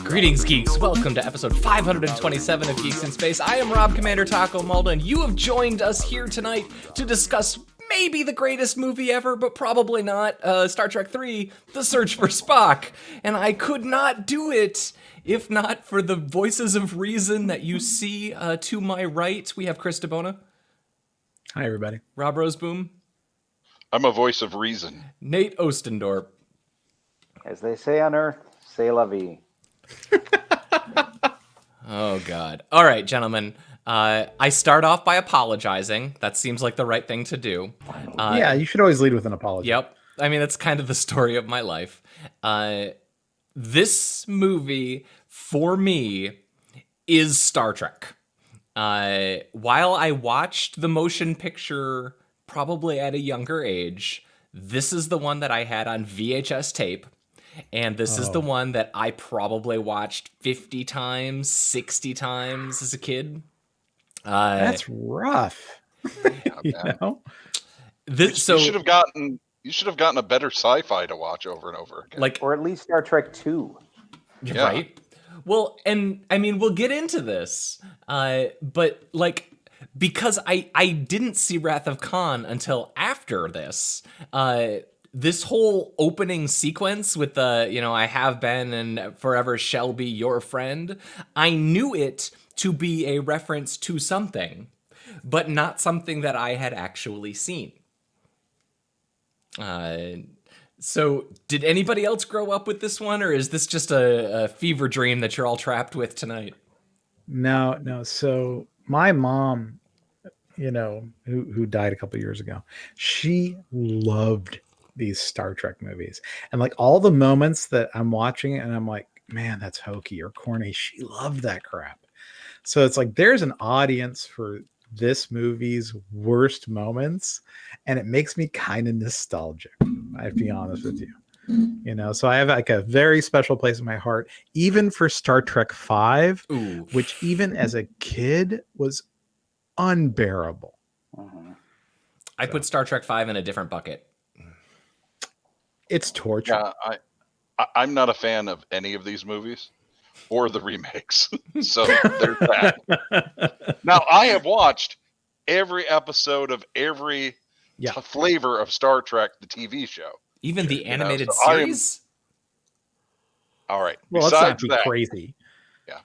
Greetings, geeks. Welcome to episode 527 of Geeks in Space. I am Rob Commander Taco Malda, and you have joined us here tonight to discuss maybe the greatest movie ever, but probably not, Star Trek III, The Search for Spock. And I could not do it if not for the voices of reason that you see to my right. We have Chris DeBona. Hi, everybody. Rob Roseboom. I'm a voice of reason. Nate Ostendorp. As they say on Earth, c'est la vie. Oh, God. All right, gentlemen. I start off by apologizing. That seems like the right thing to do. Yeah, you should always lead with an apology. Yep. I mean, that's kind of the story of my life. This movie, for me, is Star Trek. While I watched the motion picture probably at a younger age, this is the one that I had on VHS tape. And this is the one that I probably watched 50 times, 60 times as a kid. That's rough. You know? You should have gotten a better sci-fi to watch over and over again. Or at least Star Trek 2. Yeah. Right? Well, and I mean, we'll get into this, but like, because I didn't see Wrath of Khan until after this, this whole opening sequence with the, I have been and forever shall be your friend, I knew it to be a reference to something, but not something that I had actually seen. So did anybody else grow up with this one, or is this just a fever dream that you're all trapped with tonight? No. So my mom, who died a couple years ago, she loved these Star Trek movies. And like all the moments that I'm watching it and I'm like, man, that's hokey or corny. She loved that crap. So it's like there's an audience for this movie's worst moments, and it makes me kind of nostalgic. I have to be honest with you. So I have like a very special place in my heart, even for Star Trek V, which even as a kid was unbearable. I put Star Trek V in a different bucket. It's torture. Yeah, I'm not a fan of any of these movies or the remakes. So there's that. Now, I have watched every episode of every flavor of Star Trek, the TV show. Even the animated series? All right. Well, Besides let's not be crazy. Yeah.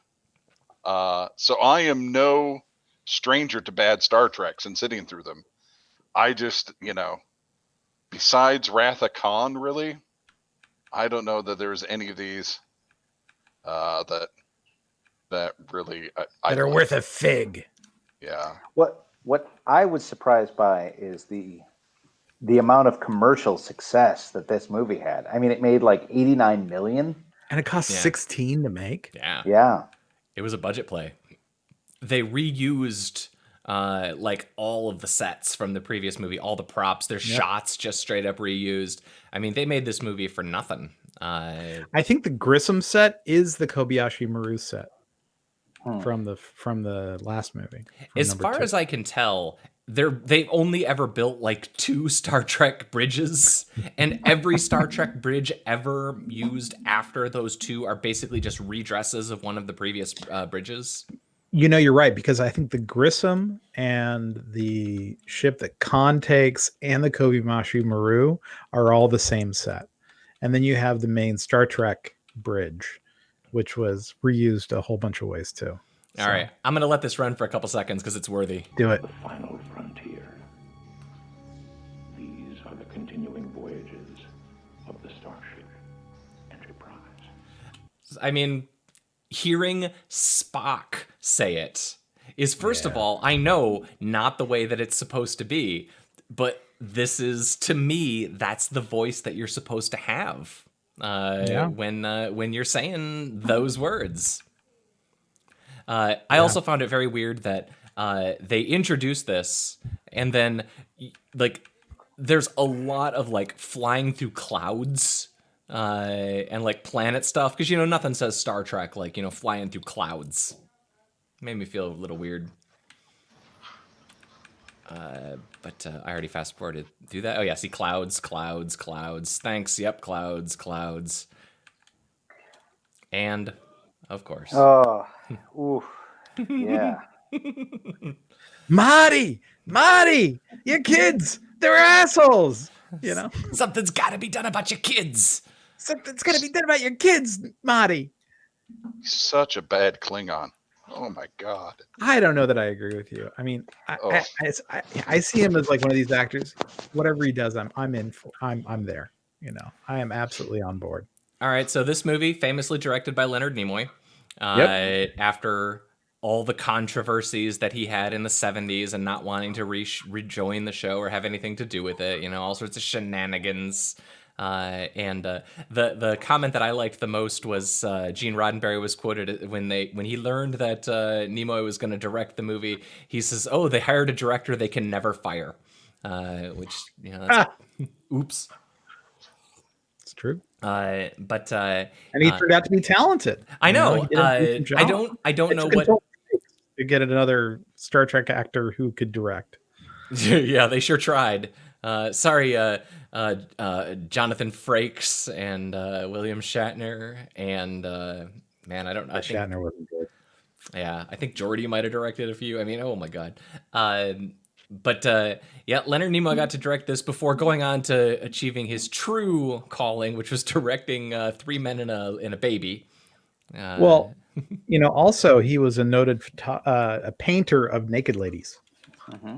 So I am no stranger to bad Star Treks and sitting through them. I just, besides Wrath of Khan, really, I don't know that there's any of these that really that are worth a fig. Yeah. What I was surprised by is the amount of commercial success that this movie had. I mean, it made like 89 million, and it cost 16 to make. Yeah. It was a budget play. They reused like all of the sets from the previous movie, all the props, their shots just straight up reused. I mean, they made this movie for nothing. I think the Grissom set is the Kobayashi Maru set from the last movie. As far as I can tell, they've only ever built like 2 Star Trek bridges, and every Star Trek bridge ever used after those 2 are basically just redresses of one of the previous bridges. You're right, because I think the Grissom and the ship that Khan takes and the Kobayashi Maru are all the same set. And then you have the main Star Trek bridge, which was reused a whole bunch of ways too. All right. I'm going to let this run for a couple seconds because it's worthy. Do it. The final frontier. These are the continuing voyages of the Starship Enterprise. I mean, hearing Spock say it is, first of all, I know not the way that it's supposed to be, but this is, to me, that's the voice that you're supposed to have when you're saying those words. I also found it very weird that they introduced this, and then like there's a lot of like flying through clouds and like planet stuff, because nothing says Star Trek like flying through clouds. Made me feel a little weird. But I already fast forwarded through that. Oh yeah, see clouds. Thanks. Yep, clouds. And of course. Oh, oof. Yeah. Marty, your kids, they're assholes. You know, Something's got to be done about your kids. something's gonna be done about your kids, Marty. He's such a bad Klingon. Oh my god. I don't know that I agree with you. I mean, Oh. I see him as like one of these actors. Whatever he does, I'm in for. I'm there. You know, I am absolutely on board. All right, so this movie, famously directed by Leonard Nimoy, after all the controversies that he had in the 70s and not wanting to rejoin the show or have anything to do with it, you know, all sorts of shenanigans. The comment that I liked the most was Gene Roddenberry was quoted when he learned that Nimoy was going to direct the movie. He says, "Oh, they hired a director they can never fire," which, you know, that's, oops. It's true. And he turned out to be talented. I know. You know, I don't know what to get another Star Trek actor who could direct. Yeah, they sure tried. Sorry, Jonathan Frakes and William Shatner and man, I think Shatner wasn't good. Yeah, I think Geordi might have directed a few. I mean, oh my god. Yeah, Leonard Nimoy got to direct this before going on to achieving his true calling, which was directing Three Men and a Baby. Well, you know, also he was a noted a painter of naked ladies.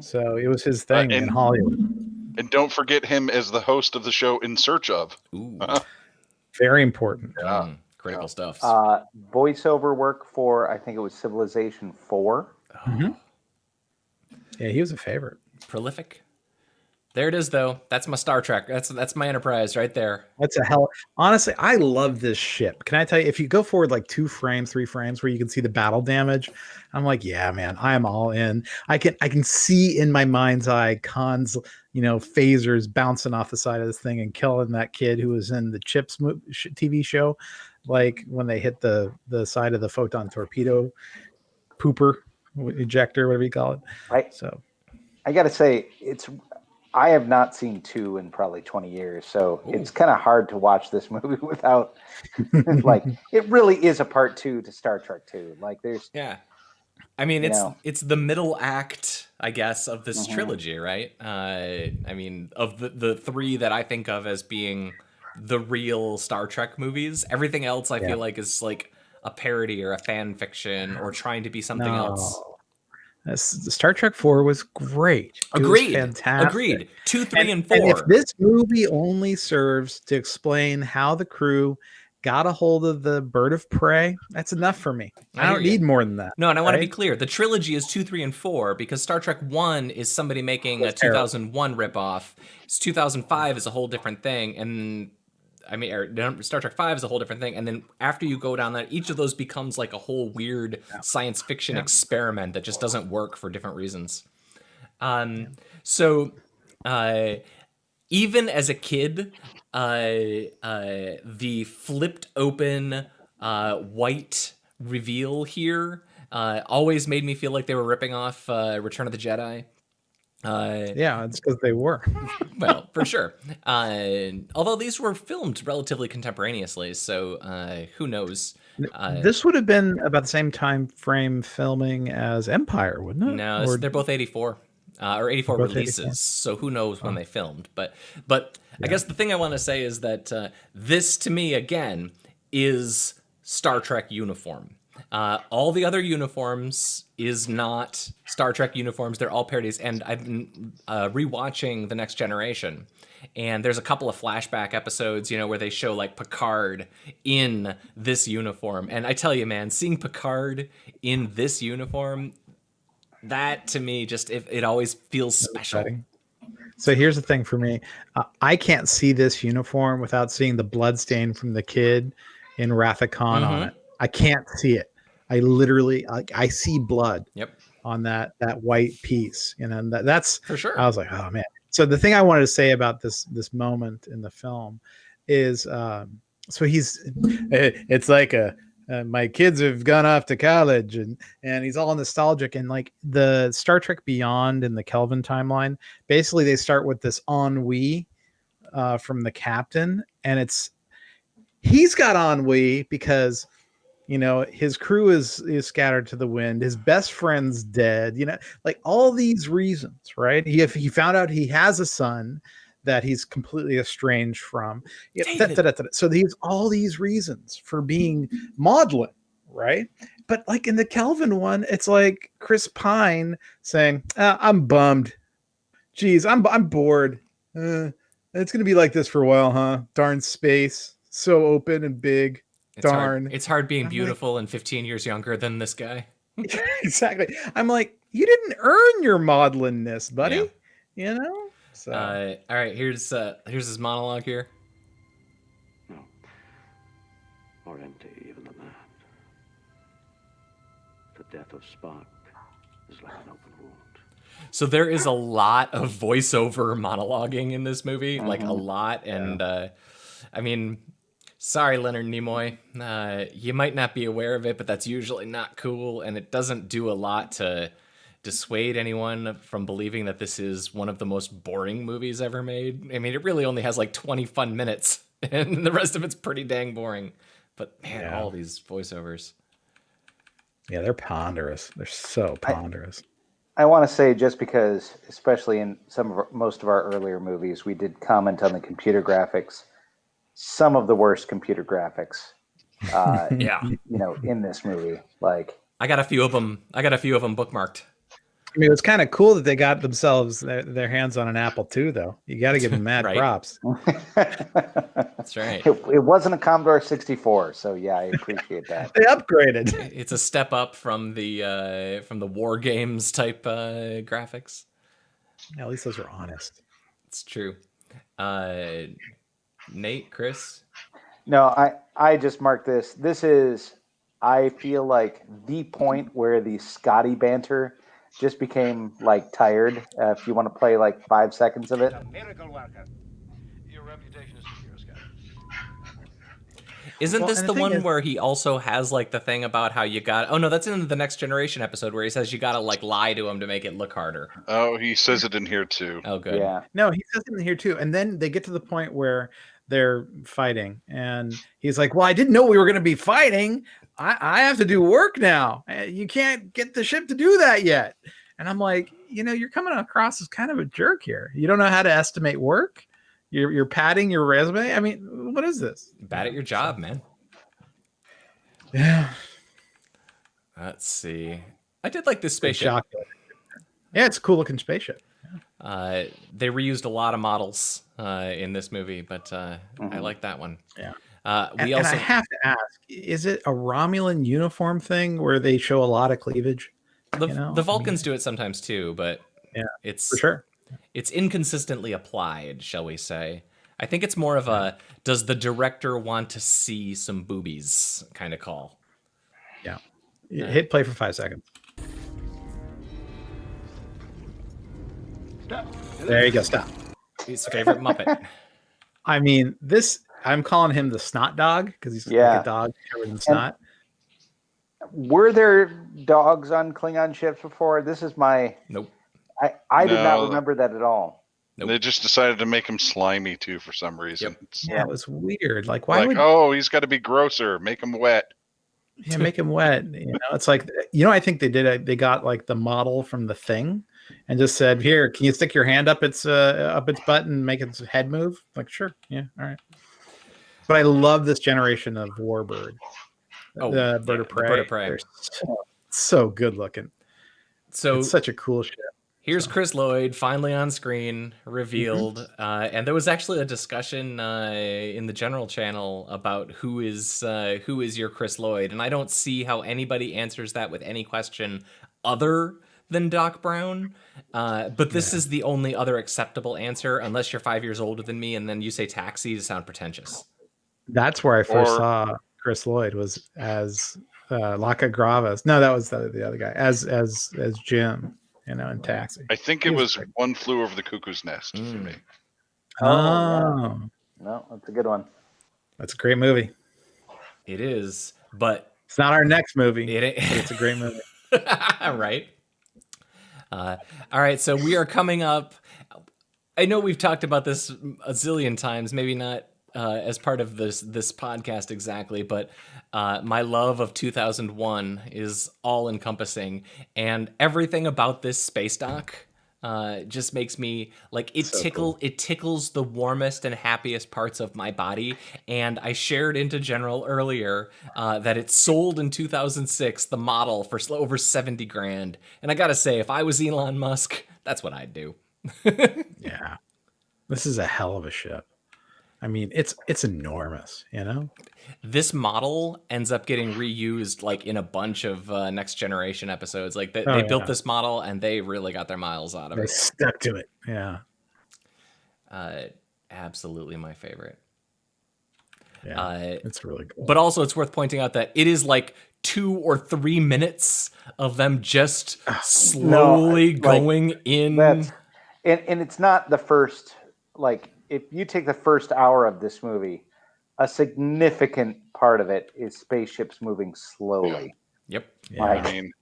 So it was his thing in Hollywood. And don't forget him as the host of the show In Search Of. Ooh. Very important. Yeah. Critical stuff. Voiceover work for, I think it was Civilization 4. Yeah, he was a favorite. Prolific. There it is, though. That's my Star Trek. That's my Enterprise right there. That's a hell. Honestly, I love this ship. Can I tell you? If you go forward like 2 frames, 3 frames, where you can see the battle damage, I'm like, yeah, man, I am all in. I can see in my mind's eye Khan's, you know, phasers bouncing off the side of this thing and killing that kid who was in the Chips TV show, like when they hit the side of the photon torpedo pooper ejector, whatever you call it. Right. So, I got to say, I have not seen 2 in probably 20 years, so it's kind of hard to watch this movie without, like, it really is a part 2 to Star Trek 2. Like, there's... Yeah. I mean, it's the middle act, I guess, of this trilogy, right? I mean, of the 3 that I think of as being the real Star Trek movies, everything else I feel like is like a parody or a fan fiction or trying to be something else. Star Trek 4 was great. Agreed. It was fantastic. Agreed. 2, 3, and 4. And if this movie only serves to explain how the crew got a hold of the bird of prey, that's enough for me. I don't need more than that. No, and I want to be clear. The trilogy is 2, 3, and 4 because Star Trek 1 is somebody making a 2001 ripoff. 2005 is a whole different thing. And I mean, Star Trek 5 is a whole different thing. And then after you go down that, each of those becomes like a whole weird science fiction experiment that just doesn't work for different reasons. So even as a kid, the flipped open white reveal here always made me feel like they were ripping off Return of the Jedi. Yeah, it's because they were. Well, for sure. Although these were filmed relatively contemporaneously, so who knows? This would have been about the same time frame filming as Empire, wouldn't it? No, they're both 84. Or 84 releases, 84. So who knows when they filmed. But I guess the thing I want to say is that this, to me, again, is Star Trek uniform. All the other uniforms is not Star Trek uniforms. They're all parodies. And I've been rewatching The Next Generation. And there's a couple of flashback episodes, you know, where they show like Picard in this uniform. And I tell you, man, seeing Picard in this uniform, that to me just it always feels special. Exciting. So here's the thing for me. I can't see this uniform without seeing the blood stain from the kid in Wrath of Khan on it. I can't see it. I literally I see blood on that white piece. You know, that's for sure. I was like, oh man. So the thing I wanted to say about this moment in the film is so it's like a my kids have gone off to college, and he's all nostalgic. And like the Star Trek Beyond and the Kelvin timeline, basically they start with this ennui from the captain, and he's got ennui because his crew is scattered to the wind, his best friend's dead, like all these reasons, right? He found out he has a son that he's completely estranged from. So he's all these reasons for being maudlin, right? But like in the Kelvin one, it's like Chris Pine saying, I'm bummed, geez, I'm bored, it's gonna be like this for a while, huh? Darn space, so open and big. Darn. It's hard being beautiful and 15 years younger than this guy. Exactly. I'm like, you didn't earn your maudlinness, buddy. Yeah. So all right, here's his monologue here. No. More empty even than that. The death of Spock is like an open wound. So there is a lot of voiceover monologuing in this movie, like a lot. And I mean, sorry, Leonard Nimoy. You might not be aware of it, but that's usually not cool. And it doesn't do a lot to dissuade anyone from believing that this is one of the most boring movies ever made. I mean, it really only has like 20 fun minutes, and the rest of it's pretty dang boring. But man, all these voiceovers. Yeah, they're ponderous. They're so ponderous. I want to say, just because, especially in most of our earlier movies, we did comment on the computer graphics. Some of the worst computer graphics, in this movie. Like, I got a few of them bookmarked. I mean, it's kind of cool that they got themselves their hands on an Apple II, though. You got to give them mad Right. props. That's right. It wasn't a Commodore 64, so yeah, I appreciate that. They upgraded. It's a step up from the War Games type graphics. Yeah, at least those are honest. It's true. Nate, Chris? No, I just marked this. This is, I feel like, the point where the Scotty banter just became like tired. If you want to play like 5 seconds of it. Miracle worker. Your reputation is secure, Scott. Isn't this and the the thing one is- where he also has like the thing about how you got? Oh no, that's in the Next Generation episode where he says you gotta like lie to him to make it look harder. Oh, he says it in here too. Oh, good. Yeah. No, he says it in here too. And then they get to the point where they're fighting, and he's like, "Well, I didn't know we were going to be fighting. I have to do work now. You can't get the ship to do that yet." And I'm like, you're coming across as kind of a jerk here. You don't know how to estimate work. You're padding your resume. I mean, what is this? Bad at your job, man. Yeah. Let's see. I did like this spaceship. Shocked. Yeah, it's a cool looking spaceship. They reused a lot of models in this movie, but I like that one. Yeah. We And also I have to ask, is it a Romulan uniform thing where they show a lot of cleavage? the Vulcans do it sometimes too, but Yeah, it's for sure. It's inconsistently applied, shall we say. I think it's more of a does the director want to see some boobies kind of call. Yeah. Hit play for 5 seconds. Stop. There you go. Stop. His favorite Muppet. I mean, I'm calling him the Snot Dog because he's like a dog covered in snot. Were there dogs on Klingon ships before? This is my. Nope. I did not No. remember that at all. Nope. They just decided to make him slimy too for some reason. Yep. Yeah, it was weird. Like, why Like, would oh, he's got to be grosser. Make him wet. make him wet? It's like, I think they did. They got like the model from The Thing, and just said, "Here, can you stick your hand up its butt and make its head move?" Like, sure, yeah, all right. But I love this generation of warbird. Oh, The bird of prey. Bird of Prey. They're so good looking. So It's such a cool ship. here's Chris Lloyd finally on screen, revealed. And there was actually a discussion in the general channel about who is your Chris Lloyd, and I don't see how anybody answers that with any question other than Doc Brown. But this is the only other acceptable answer, unless you're 5 years older than me, and then you say Taxi to sound pretentious. That's where I first Or- saw Chris Lloyd, was as Laca Gravas. No, that was the other guy, as Jim, in Taxi. I think He it was was great. One Flew Over the Cuckoo's Nest for me. Oh, No, that's a good one. that's a great movie. It is, but It's not our next movie, It ain't- but it's a great movie. Right. All right, so we are coming up. I know we've talked about this a zillion times, maybe not as part of this podcast exactly, but my love of 2001 is all encompassing, and everything about this space dock just makes me like it So it tickles the warmest and happiest parts of my body. And I shared into General earlier that it sold in 2006 the model for over 70 grand, and I gotta say, if I was Elon Musk, that's what I'd do. Yeah. This is a hell of a ship. I mean, it's enormous, you know? This model ends up getting reused like in a bunch of Next Generation episodes. Like they built yeah. this model and they really got their miles out of They it. stuck to it. Yeah. Absolutely my favorite. Yeah. It's really cool. But also it's worth pointing out that it is like 2 or 3 minutes of them just slowly going in. That's and it's not the first, like, if you take the first hour of this movie, a significant part of it is spaceships moving slowly. Yep. Yeah. Like, I mean,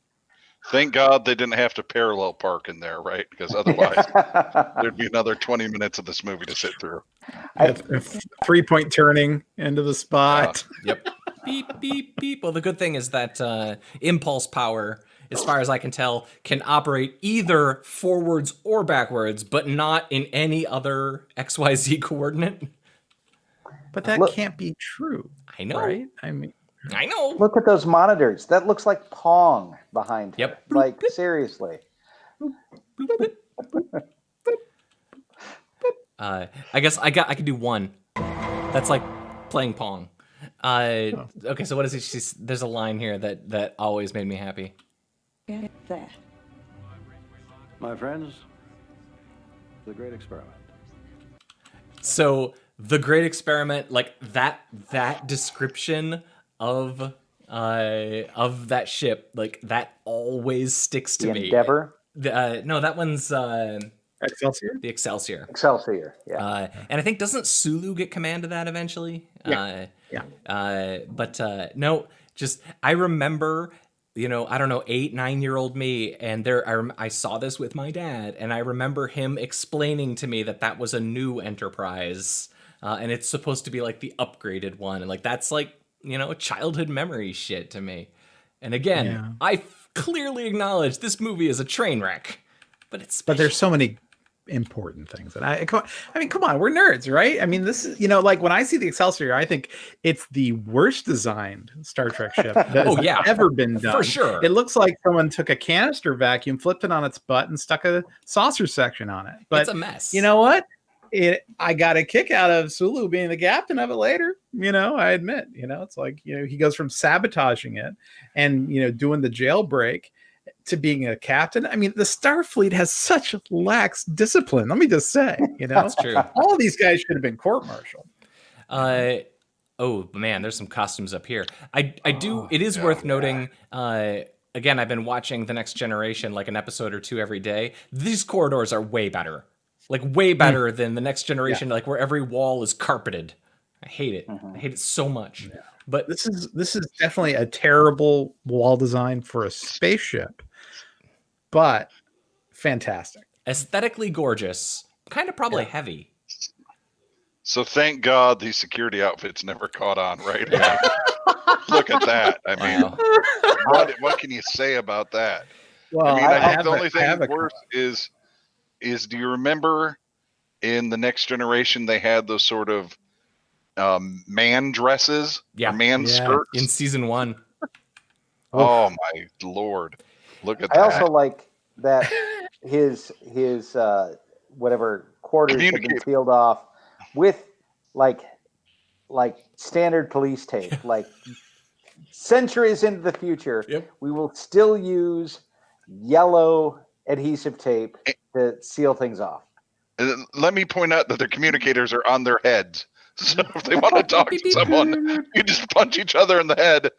thank God they didn't have to parallel park in there, right? Because otherwise, there'd be another 20 minutes of this movie to sit through. A 3-point turning into the spot. Yep. Beep, beep, beep. Well, the good thing is that impulse power, as far as I can tell, can operate either forwards or backwards, but not in any other XYZ coordinate. But that can't be true. I know. Right? I mean, I know. look at those monitors. That looks like Pong behind her. Yep. Like, seriously. I guess I could do one. That's like playing Pong. Okay, so what is it? There's a line here that always made me happy. Get that. My friends, the great experiment. So the great experiment, like that description of that ship, like that always sticks to The me. Endeavor? No, that one's Excelsior? the Excelsior. Excelsior, yeah. And I think doesn't Sulu get command of that eventually? Yeah. But no, just I remember, I don't know, 8-9-year-old me, and I saw this with my dad, and I remember him explaining to me that was a new Enterprise, and it's supposed to be like the upgraded one, and like that's like childhood memory shit to me. And again, I clearly acknowledge this movie is a train wreck, but it's special. But there's so many important things that I mean, come on, we're nerds, right? I mean, this is, like when I see the Excelsior, I think it's the worst designed Star Trek ship that has ever been done. For sure. It looks like someone took a canister vacuum, flipped it on its butt, and stuck a saucer section on it. But it's a mess. You know what? I got a kick out of Sulu being the captain of it later. I admit, it's like, he goes from sabotaging it and, doing the jailbreak to being a captain. I mean, the Starfleet has such lax discipline. Let me just say, That's true. All these guys should have been court-martialed. Oh man, there's some costumes up here. I do. It is worth noting. Again, I've been watching The Next Generation like an episode or two every day. These corridors are way better. Like way better than The Next Generation, like where every wall is carpeted. I hate it. I hate it so much. Yeah. But this is definitely a terrible wall design for a spaceship, but fantastic. Aesthetically gorgeous, kind of probably heavy. So thank God these security outfits never caught on, right? Look at that. I mean, what can you say about that? Well, I think the only thing worse is do you remember in The Next Generation they had those sort of man dresses, or man skirts in season 1? Oh my Lord! Look at that. I also like that his whatever quarters have been sealed off with like standard police tape. Like centuries into the future, we will still use yellow adhesive tape to seal things off. Let me point out that their communicators are on their heads. So if they want to talk to someone, you just punch each other in the head.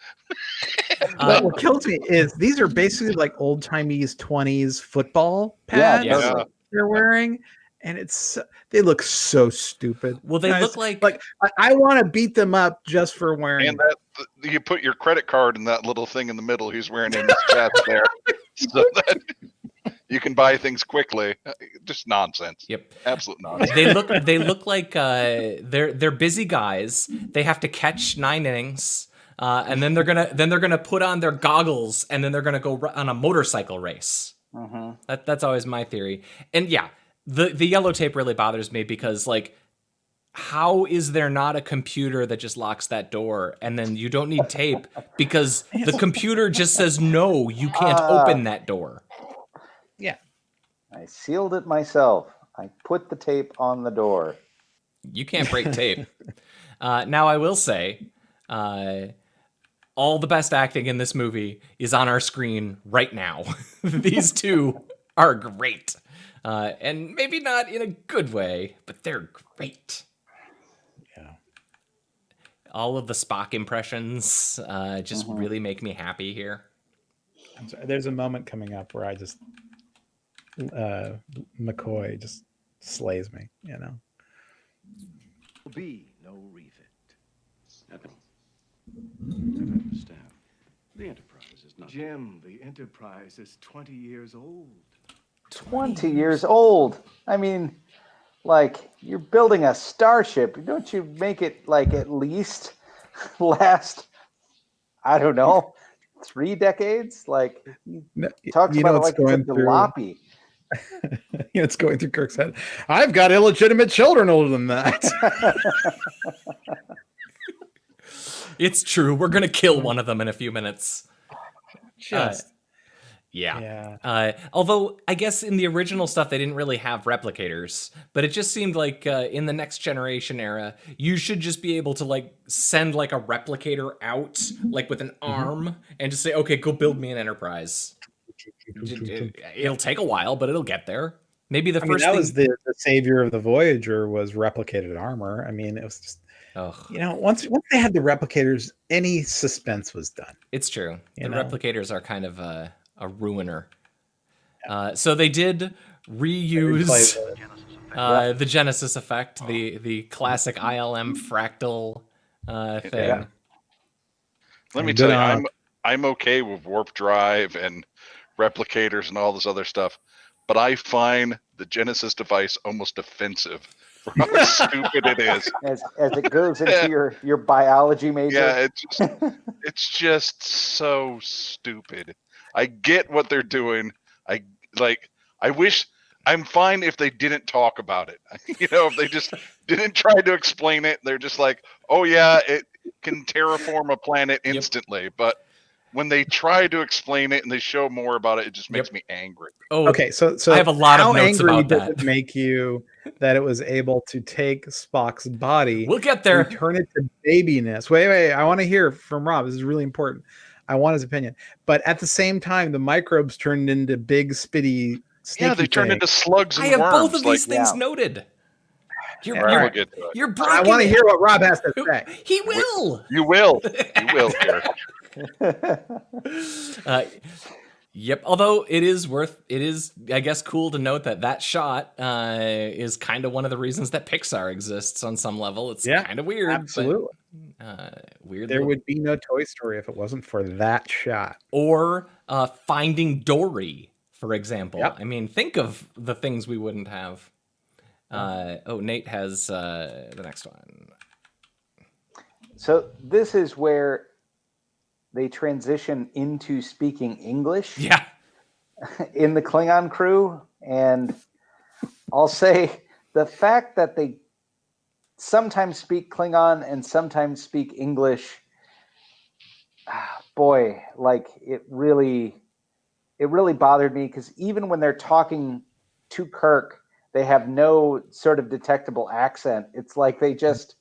What kills me is these are basically like old timey 20s football pads they're wearing. and they look so stupid. Well, they look like I want to beat them up just for wearing. And you put your credit card in that little thing in the middle he's wearing in his chest there, so that you can buy things quickly. Just nonsense. Yep. Absolute nonsense. They look like they're busy guys. They have to catch 9 innings, and then they're gonna put on their goggles, and then they're gonna go on a motorcycle race. That's always my theory. And yeah, the yellow tape really bothers me because like, how is there not a computer that just locks that door, and then you don't need tape because the computer just says no, you can't open that door. Yeah. I sealed it myself. I put the tape on the door. You can't break tape. Now, I will say, all the best acting in this movie is on our screen right now. These two are great. And maybe not in a good way, but they're great. Yeah. All of the Spock impressions just really make me happy here. I'm sorry, there's a moment coming up where I just McCoy just slays me, you know. Be no refit. Nothing. I understand. The Enterprise is not. Jim, the Enterprise is 20 years old. 20 years old. I mean, like, you're building a starship. Don't you make it, like, at least last, I don't know, 3 decades? Like, he talks about it like it's a jalopy. It's going through Kirk's head. I've got illegitimate children older than that. It's true. We're going to kill one of them in a few minutes. Just. Yeah. Although I guess in the original stuff, they didn't really have replicators, but it just seemed like in the Next Generation era, you should just be able to like send like a replicator out like with an arm and just say, okay, go build me an Enterprise. It'll take a while, but it'll get there. Maybe the first that thing was the savior of the Voyager was replicated armor. I mean, it was just, once they had the replicators, any suspense was done. It's true. The replicators are kind of a ruiner. So they did reuse the Genesis effect, the classic ILM fractal thing. Yeah. Let me tell you, I'm okay with warp drive and replicators and all this other stuff, but I find the Genesis device almost offensive for how stupid it is. As it goes into your biology major. Yeah, it's just so stupid. I get what they're doing. I'm fine if they didn't talk about it. If they just didn't try to explain it, they're just like, oh yeah, it can terraform a planet instantly. But when they try to explain it and they show more about it, it just makes me angry. Oh, okay. So I have a lot of notes about that. How angry does it make you that it was able to take Spock's body? We'll get there. Turn it to babiness. Wait. I want to hear from Rob. This is really important. I want his opinion. But at the same time, the microbes turned into big, spitty, sneaky they turned into slugs and worms. I have worms. both of these things noted. You're breaking I want to hear what Rob has to say. He will. You will. You will hear. Yep. Although it is, I guess, cool to note that shot is kind of one of the reasons that Pixar exists on some level. It's kind of weird. Absolutely. But, weird. There would be no Toy Story if it wasn't for that shot. Or Finding Dory, for example. Yep. I mean, think of the things we wouldn't have. Nate has the next one. So this is where they transition into speaking English. Yeah. In the Klingon crew. And I'll say the fact that they sometimes speak Klingon and sometimes speak English, boy, like it really bothered me, because even when they're talking to Kirk, they have no sort of detectable accent. It's like they just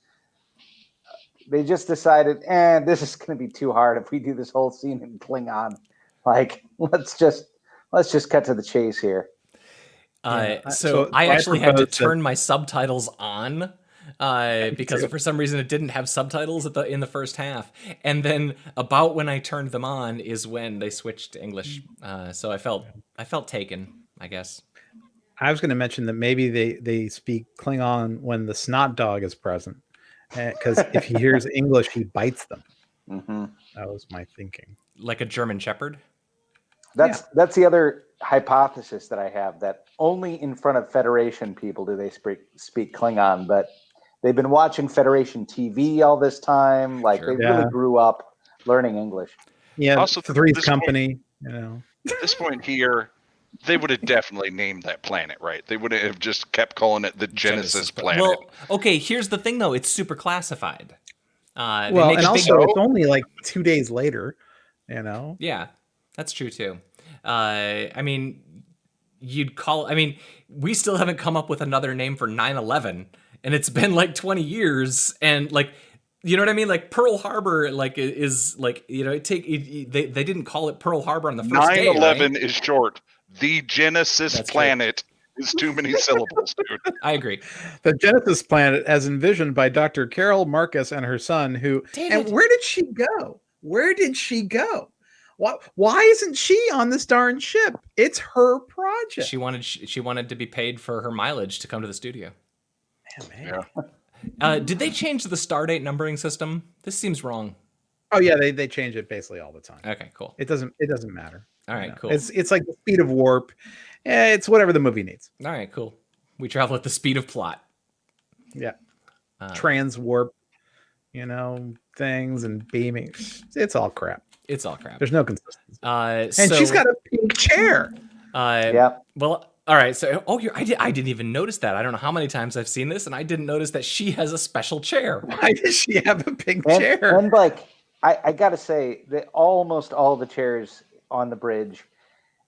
decided, this is going to be too hard if we do this whole scene in Klingon. Like, let's just cut to the chase here. So I actually had to turn my subtitles on because for some reason it didn't have subtitles in the first half, and then about when I turned them on is when they switched to English. So I felt taken, I guess. I was going to mention that maybe they speak Klingon when the Snot Dog is present, because if he hears English, he bites them. Hmm. That was my thinking. Like a German Shepherd. That's the other hypothesis that I have, that only in front of Federation people do they speak Klingon, but they've been watching Federation TV all this time. Like Sure. they really grew up learning English. Yeah, Also, Three's this Company. You know, At this point here, they would have definitely named that planet, right? They wouldn't have just kept calling it the Genesis planet. Well, okay, here's the thing, though. It's super classified. They well, make and a big- also it's only like 2 days later. You know, Yeah, that's true, too. I mean, we still haven't come up with another name for 9/11, and it's been like 20 years, and like, you know what I mean? Like Pearl Harbor, like is like, you know, they didn't call it Pearl Harbor on the first day, 9/11 right? is short. The Genesis That's true. planet is too many syllables, dude. I agree. the Genesis planet, as envisioned by Dr. Carol Marcus and her son, who David. and where did she go? Where did she go? Why isn't she on this darn ship? It's her project. She wanted to be paid for her mileage to come to the studio. Man. Did they change the stardate numbering system? This seems wrong. Oh yeah, they change it basically all the time. Okay, cool. It doesn't matter. All right, You know, cool. It's like the speed of warp. It's whatever the movie needs. All right, cool. We travel at the speed of plot. Yeah. Uh, Trans warp, you know, things and beaming. It's all crap. It's all crap. There's no consistency. And So, she's got a pink chair. Yeah. Well, all right. So, I didn't even notice that. I don't know how many times I've seen this, and I didn't notice that she has a special chair. Why does she have a pink And, chair? and like I gotta say that almost all the chairs on the bridge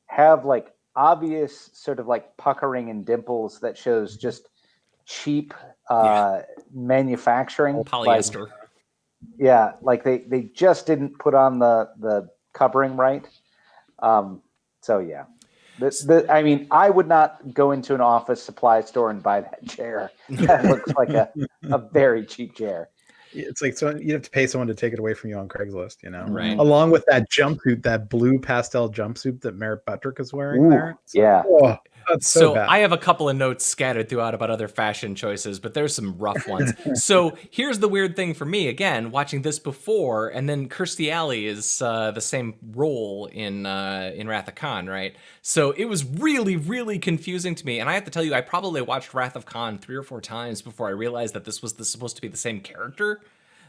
have like obvious sort of like puckering and dimples that shows just cheap manufacturing. Polyester. Like they just didn't put on the covering right. So yeah. I mean, I would not go into an office supply store and buy that chair. That looks like a very cheap chair. It's like you have to pay someone to take it away from you on Craigslist, you know? Right. Along with that jumpsuit, that blue pastel jumpsuit that Merritt Buttrick is wearing Ooh, there. yeah. Oh, that's so bad. I have a couple of notes scattered throughout about other fashion choices, but there's some rough ones. So here's the weird thing for me, again, watching this before, and then Kirstie Alley is the same role in Wrath of Khan, right? So it was really, really confusing to me, and I have to tell you, I probably watched Wrath of Khan 3 or 4 times before I realized that this was supposed to be the same character.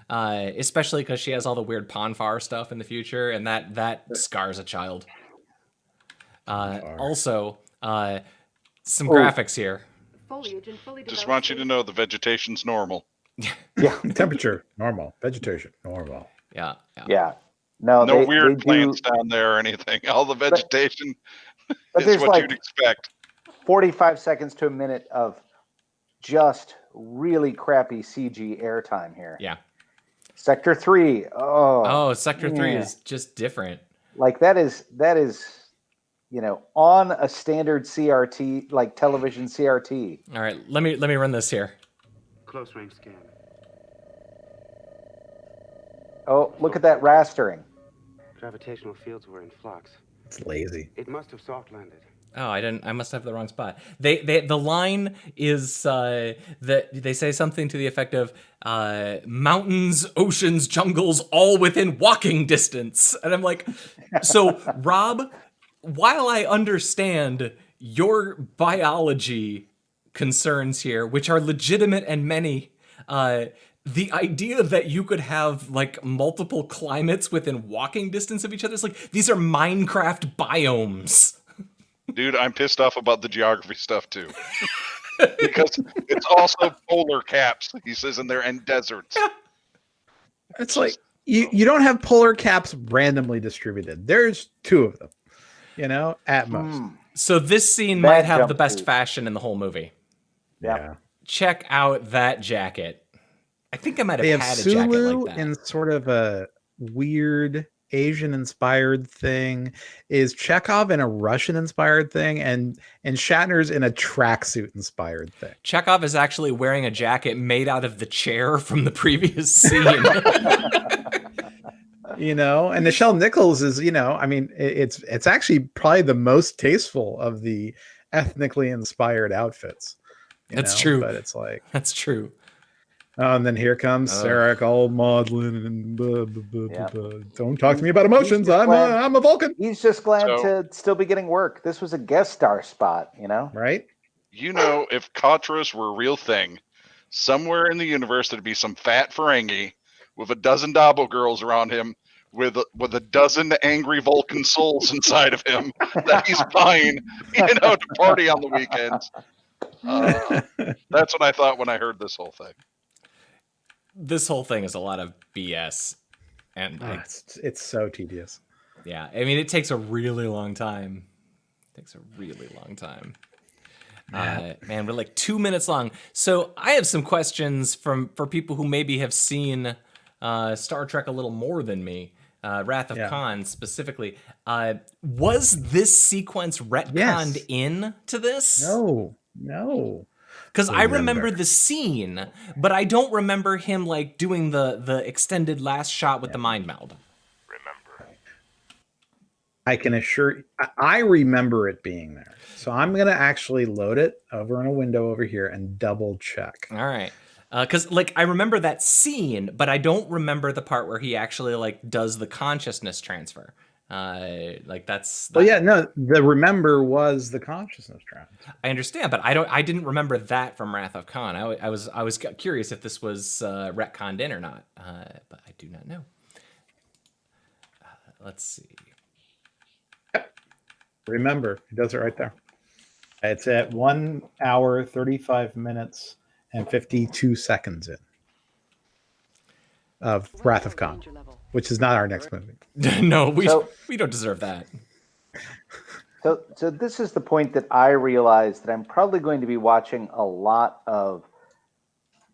Especially because she has all the weird Pon Far stuff in the future, and that scars a child. Also, some graphics here. Just want you to know the vegetation's normal. Yeah. Temperature, normal. Vegetation, normal. Yeah. Yeah. No, No they weird do- plants down there or anything. All the vegetation but is there's what like you'd expect. 45 seconds to a minute of just really crappy CG airtime here. Yeah. Sector 3. Oh, Sector 3 yeah. is just different. Like that is, you know, on a standard CRT, like television CRT. All right, let me run this here. Close range scan. Oh, look at that rastering. Gravitational fields were in flux. It's lazy. It must have soft landed. Oh, I must have the wrong spot. The line is that they say something to the effect of mountains, oceans, jungles, all within walking distance. And I'm like, so Rob, while I understand your biology concerns here, which are legitimate and many, the idea that you could have like multiple climates within walking distance of each other, it's like these are Minecraft biomes. Dude, I'm pissed off about the geography stuff too. Because it's also polar caps, he says in there, and deserts. It's like you don't have polar caps randomly distributed. There's 2 of them, you know, at most. So this scene Bad might have the jumpsuit. best fashion in the whole movie. Yeah. Check out that jacket. I think I might They have have had a jacket Sulu like that. in sort of a weird Asian-inspired thing. Is Chekhov in a Russian-inspired thing, and Shatner's in a tracksuit-inspired thing. Chekhov is actually wearing a jacket made out of the chair from the previous scene. You know, and Nichelle Nichols is, you know, I mean, it's actually probably the most tasteful of the ethnically inspired outfits. That's true. But it's like, That's true. and then here comes Sarek all maudlin and blah, blah, blah, Yeah. blah. Don't talk to me about emotions. I'm a Vulcan. He's just glad So- to still be getting work. This was a guest star spot, Right? If Katras were a real thing, somewhere in the universe there'd be some fat Ferengi with a dozen Dabo girls around him with a dozen angry Vulcan souls inside of him that he's buying, to party on the weekends. That's what I thought when I heard this whole thing. This whole thing is a lot of BS. And It's so tedious. yeah, I mean, it takes a really long time. Man, we're like 2 minutes long. So I have some questions for people who maybe have seen Star Trek a little more than me. Wrath of Khan specifically. Was this sequence retconned in to this? No. Because I remember the scene, but I don't remember him like doing the extended last shot with the mind meld. I can assure you, I remember it being there. So I'm going to actually load it over in a window over here and double check. All right. Because I remember that scene, but I don't remember the part where he actually does the consciousness transfer. That's. Well, yeah, no, the remember was the consciousness transfer. I understand, but I didn't remember that from Wrath of Khan. I was curious if this was retconned in or not, but I do not know. Let's see. Remember, he does it right there. It's at 1 hour, 35 minutes, and 52 seconds in of Wrath of Khan, which is not our next movie. No, we don't deserve that. So this is the point that I realized that I'm probably going to be watching a lot of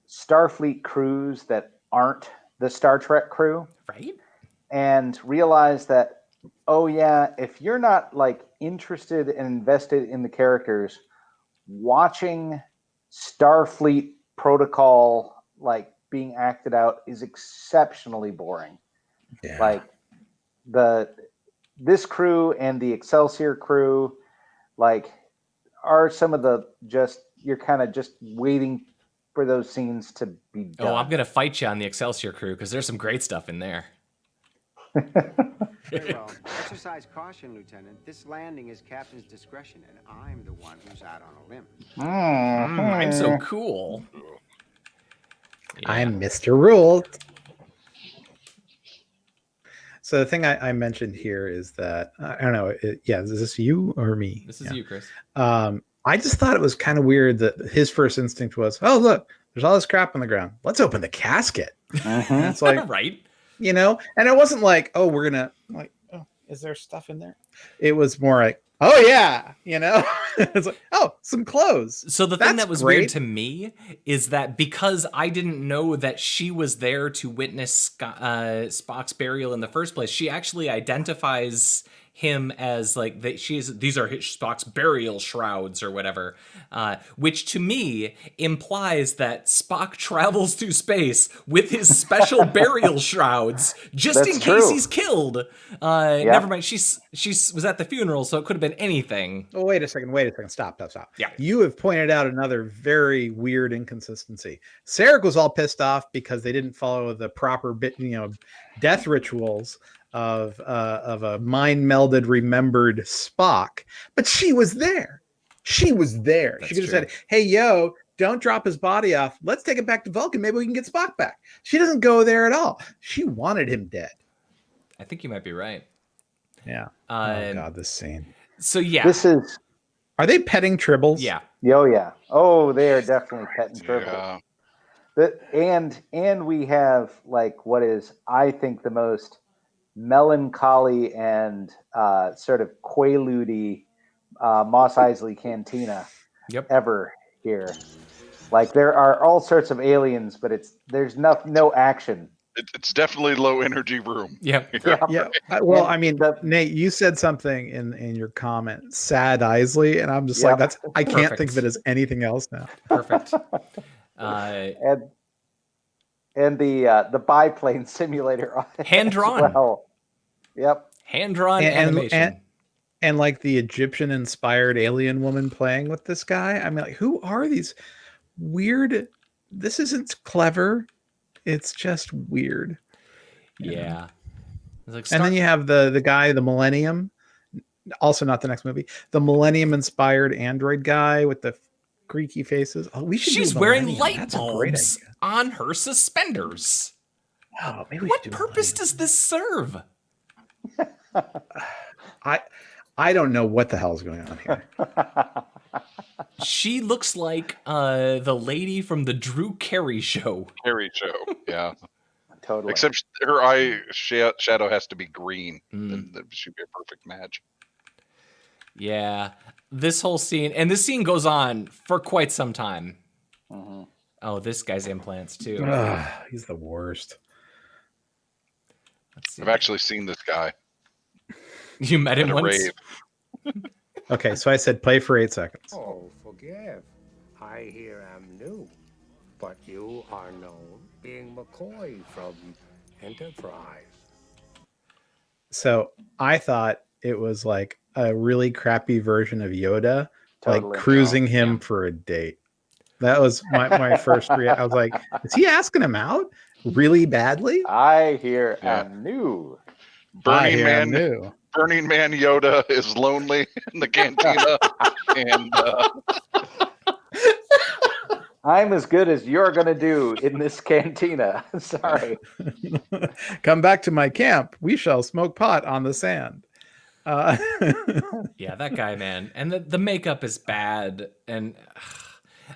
Starfleet crews that aren't the Star Trek crew. Right. And realize that, oh yeah, if you're not interested and invested in the characters, watching Starfleet protocol being acted out is exceptionally boring. Yeah. This crew and the Excelsior crew are some of the you're kind of just waiting for those scenes to be done. Oh, I'm gonna fight you on the Excelsior crew because there's some great stuff in there. Very well. Exercise caution, Lieutenant. This landing is Captain's discretion, and I'm the one who's out on a limb. I'm so cool. Yeah. I'm Mr. Rule. So the thing I mentioned here is that, I don't know, is this you or me? This is you, Chris. I just thought it was kind of weird that his first instinct was, oh, look, there's all this crap on the ground. Let's open the casket. And it's like, right. And it wasn't like, oh, we're going to oh, is there stuff in there? It was more like, oh yeah, it's like, oh, some clothes. So the thing that was weird to me is that because I didn't know that she was there to witness Spock's burial in the first place, she actually identifies him as these are Spock's burial shrouds or whatever, which to me implies that Spock travels through space with his special burial shrouds just in case he's killed. Never mind. She was at the funeral, so it could have been anything. Oh, wait a second. Stop. Yeah. You have pointed out another very weird inconsistency. Sarek was all pissed off because they didn't follow the proper death rituals of a mind melded, remembered Spock, but she was there. She could have said, "Hey, yo, don't drop his body off. Let's take it back to Vulcan. Maybe we can get Spock back." She doesn't go there at all. She wanted him dead. I think you might be right. Yeah. Oh God, this scene. So yeah, this is. Are they petting Tribbles? Yeah. Oh yeah. Oh, they are definitely petting Tribbles. And we have what is I think the most melancholy and sort of quaalude Mos Eisley Cantina ever here. There are all sorts of aliens, but there's no action. It's definitely low energy room. Yeah. Well, I mean, Nate, you said something in your comment, sad Eisley, and I'm just I can't think of it as anything else now. Perfect. And the biplane simulator on it hand drawn. Well. Yep. Hand drawn animation. and like the Egyptian inspired alien woman playing with this guy. I mean, like, who are these weird? This isn't clever. It's just weird. Yeah. It's like And then you have the guy, the Millennium, also not the next movie, the Millennium inspired android guy with the creaky faces. Oh, we should. She's do wearing Millennium. light That's a great bulbs idea. on her suspenders. Oh, maybe we What should do purpose Millennium. does this serve? I don't know what the hell is going on here. She looks like the lady from the Drew Carey show. Harry show, yeah. Totally. Except her eye shadow has to be green. Then that should be a perfect match. Yeah, this whole scene, and this scene goes on for quite some time. Mm-hmm. Oh, this guy's implants too. Ugh, he's the worst. Let's see. I've actually seen this guy You met him at a once? rave. Okay, so I said play for 8 seconds. Oh, forgive. I here am new, but you are known being McCoy from Enterprise. So I thought it was like a really crappy version of Yoda, Totally. like cruising him for a date. That was my first reaction. I was like, is he asking him out really badly? I here am new. Burning Man, new. Burning Man Yoda is lonely in the cantina, and I'm as good as you're gonna do in this cantina. Sorry. Come back to my camp. We shall smoke pot on the sand. Yeah, that guy, man. And the makeup is bad. And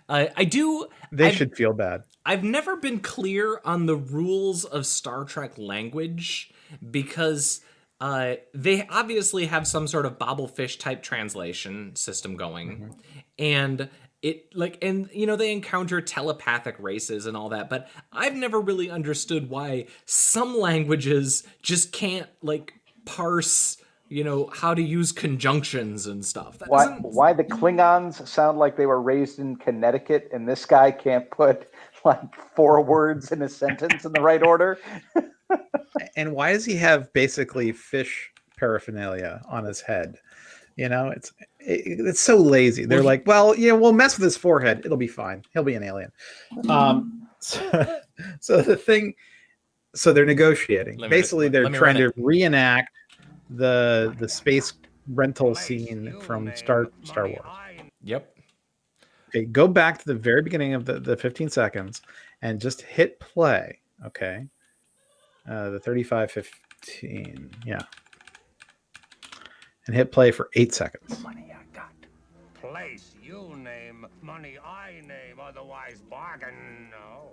They should feel bad. I've never been clear on the rules of Star Trek language because they obviously have some sort of Bobblefish type translation system going. And they encounter telepathic races and all that, but I've never really understood why some languages just can't parse, how to use conjunctions and stuff. Why the Klingons sound like they were raised in Connecticut and this guy can't put like 4 words in a sentence in the right order? And why does he have basically fish paraphernalia on his head? It's so lazy. They're like, we'll mess with his forehead. It'll be fine. He'll be an alien. So they're negotiating. They're trying to reenact the space rental scene from Star Wars. Yep. Okay, go back to the very beginning of the 15 seconds and just hit play. Okay. The 35:15. Yeah. And hit play for 8 seconds. Money I got. Place you name, money I name, otherwise bargain no.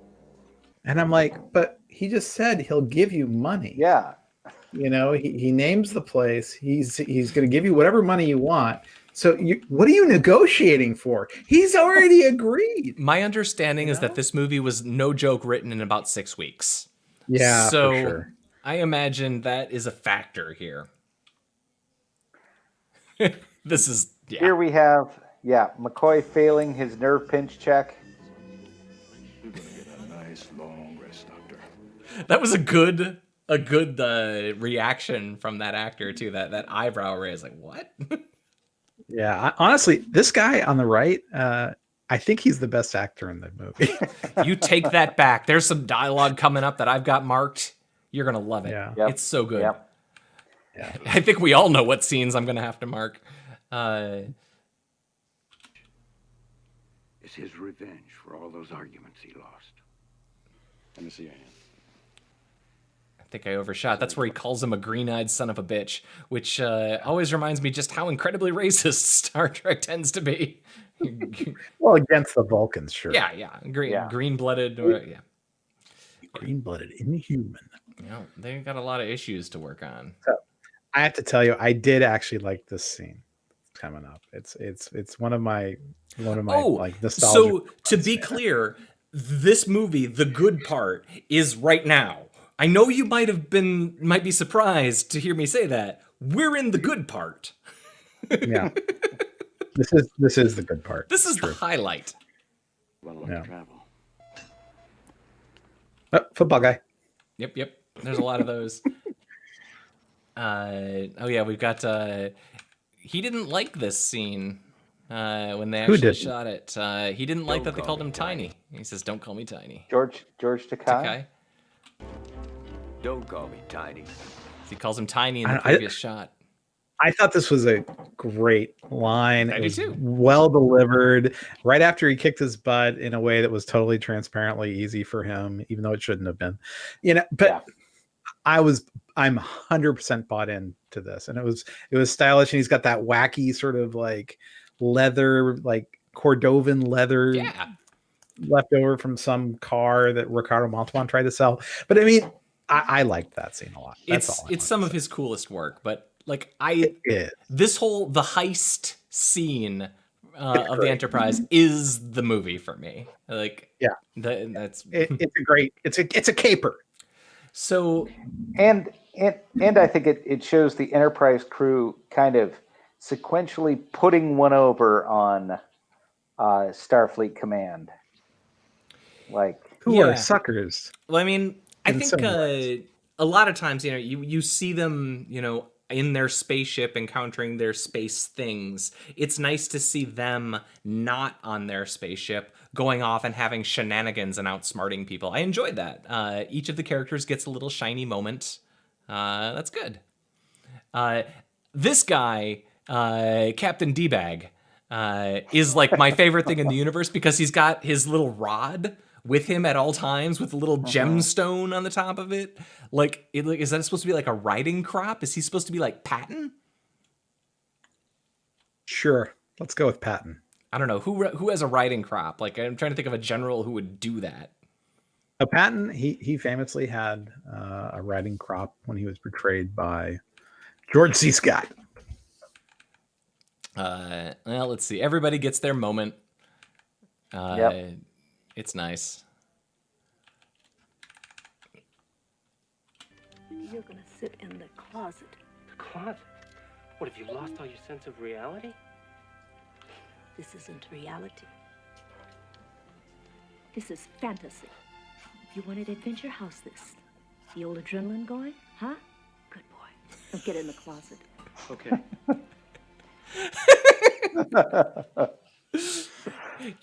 And I'm like, but he just said he'll give you money. Yeah. He names the place. He's going to give you whatever money you want. So what are you negotiating for? He's already agreed. My understanding is that this movie was, no joke, written in about 6 weeks. Yeah, so for sure. I imagine that is a factor here. This is Here we have McCoy failing his nerve pinch check. You're gonna get a nice long rest, Doctor. That was a good reaction from that actor too. That eyebrow raise, like what? Yeah, honestly, this guy on the right, I think he's the best actor in the movie. You take that back. There's some dialogue coming up that I've got marked. You're gonna love it. Yeah. Yep. It's so good. Yep. Yeah. I think we all know what scenes I'm gonna have to mark. It's his revenge for all those arguments he lost. Let me see your hand. I think I overshot. That's where he calls him a green-eyed son of a bitch, which always reminds me just how incredibly racist Star Trek tends to be. Well, against the Vulcans, sure. Yeah. Green-blooded. Green-blooded inhuman. They got a lot of issues to work on. So, I have to tell you, I did actually like this scene coming up. It's one of my like nostalgia. So to be clear, this movie, the good part, is right now. I know you might be surprised to hear me say that. We're in the good part. Yeah. This is the good part. This is the highlight. Well, enough to travel. Oh, football guy. Yep. There's a lot of those. We've got he didn't like this scene when they Who actually didn't? shot it. He didn't like that they call called me him Tiny. He says, "Don't call me Tiny." George Takei. Takai. Don't call me Tiny. He calls him Tiny in the I- previous shot. I thought this was a great line. I It do was too. well delivered. Right after he kicked his butt in a way that was totally transparently easy for him, even though it shouldn't have been. But Yeah. I'm 100% bought into this, and it was stylish, and he's got that wacky sort of like leather, like Cordovan leather Yeah. left over from some car that Ricardo Montalban tried to sell. But I mean, I liked that scene a lot. That's all. It's some of his coolest work, but like the heist scene of the Enterprise is the movie for me. Like, yeah, that's it's a caper. So, and I think it shows the Enterprise crew kind of sequentially putting one over on Starfleet Command, like who are suckers. Well, I mean, I in some ways. think a lot of times, you see them, in their spaceship encountering their space things. It's nice to see them not on their spaceship going off and having shenanigans and outsmarting people. I enjoyed that. Each of the characters gets a little shiny moment. That's good. This guy, Captain D-Bag, is like my favorite thing in the universe because he's got his little rod with him at all times with a little gemstone on the top of it. Is that supposed to be like a riding crop? Is he supposed to be like Patton? Sure. Let's go with Patton. I don't know. Who has a riding crop? Like, I'm trying to think of a general who would do that. Patton, he famously had a riding crop when he was portrayed by George C. Scott. Well, let's see. Everybody gets their moment. Yep. It's nice. You're gonna sit in the closet. The closet? What, have you lost all your sense of reality? This isn't reality. This is fantasy. You wanted adventure? How's this? The old adrenaline going? Huh? Good boy. Now get in the closet. Okay.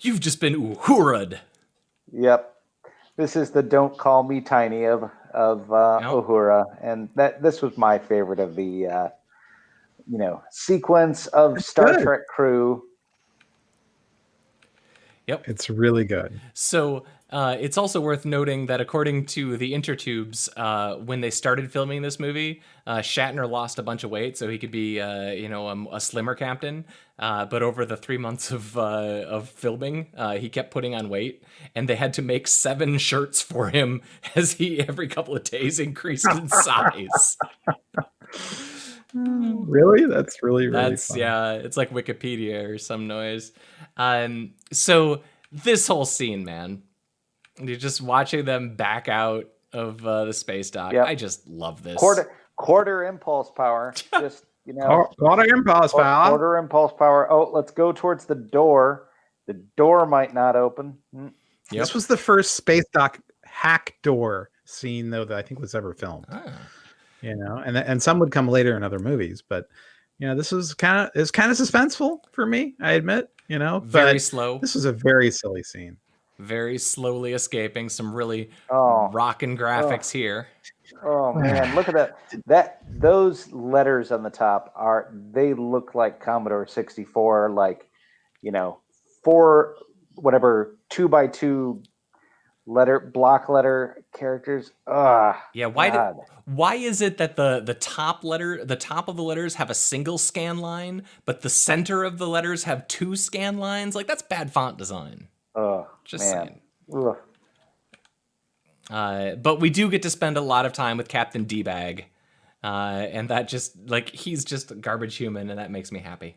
You've just been uhura'd. Yep. This is the "Don't Call Me Tiny" of Uhura, and this was my favorite of the sequence of Star Trek crew. Yep. It's really good. So it's also worth noting that according to the intertubes, when they started filming this movie, Shatner lost a bunch of weight so he could be, a slimmer captain. But over the 3 months of filming, he kept putting on weight, and they had to make 7 shirts for him as he every couple of days increased in size. Really? That's really fun. Yeah, it's like Wikipedia or some noise. So this whole scene, man, you're just watching them back out of the space dock. Yep. I just love this. Quarter impulse power. Just, quarter impulse power. Quarter impulse power. Oh, let's go towards the door. The door might not open. Yep. This was the first space dock hack door scene, though, that I think was ever filmed. And some would come later in other movies, but this was kind of suspenseful for me, I admit. Very slow. This was a very silly scene. Very slowly escaping. Some really rockin' graphics here. Oh man, look at that! Those letters on the top they look like Commodore 64, like 4 2x2 block letter characters. Yeah, why is it that the top of the letters have a single scan line, but the center of the letters have 2 scan lines? Like, that's bad font design. Just saying. But we do get to spend a lot of time with Captain D-Bag, and that just he's just a garbage human, and that makes me happy.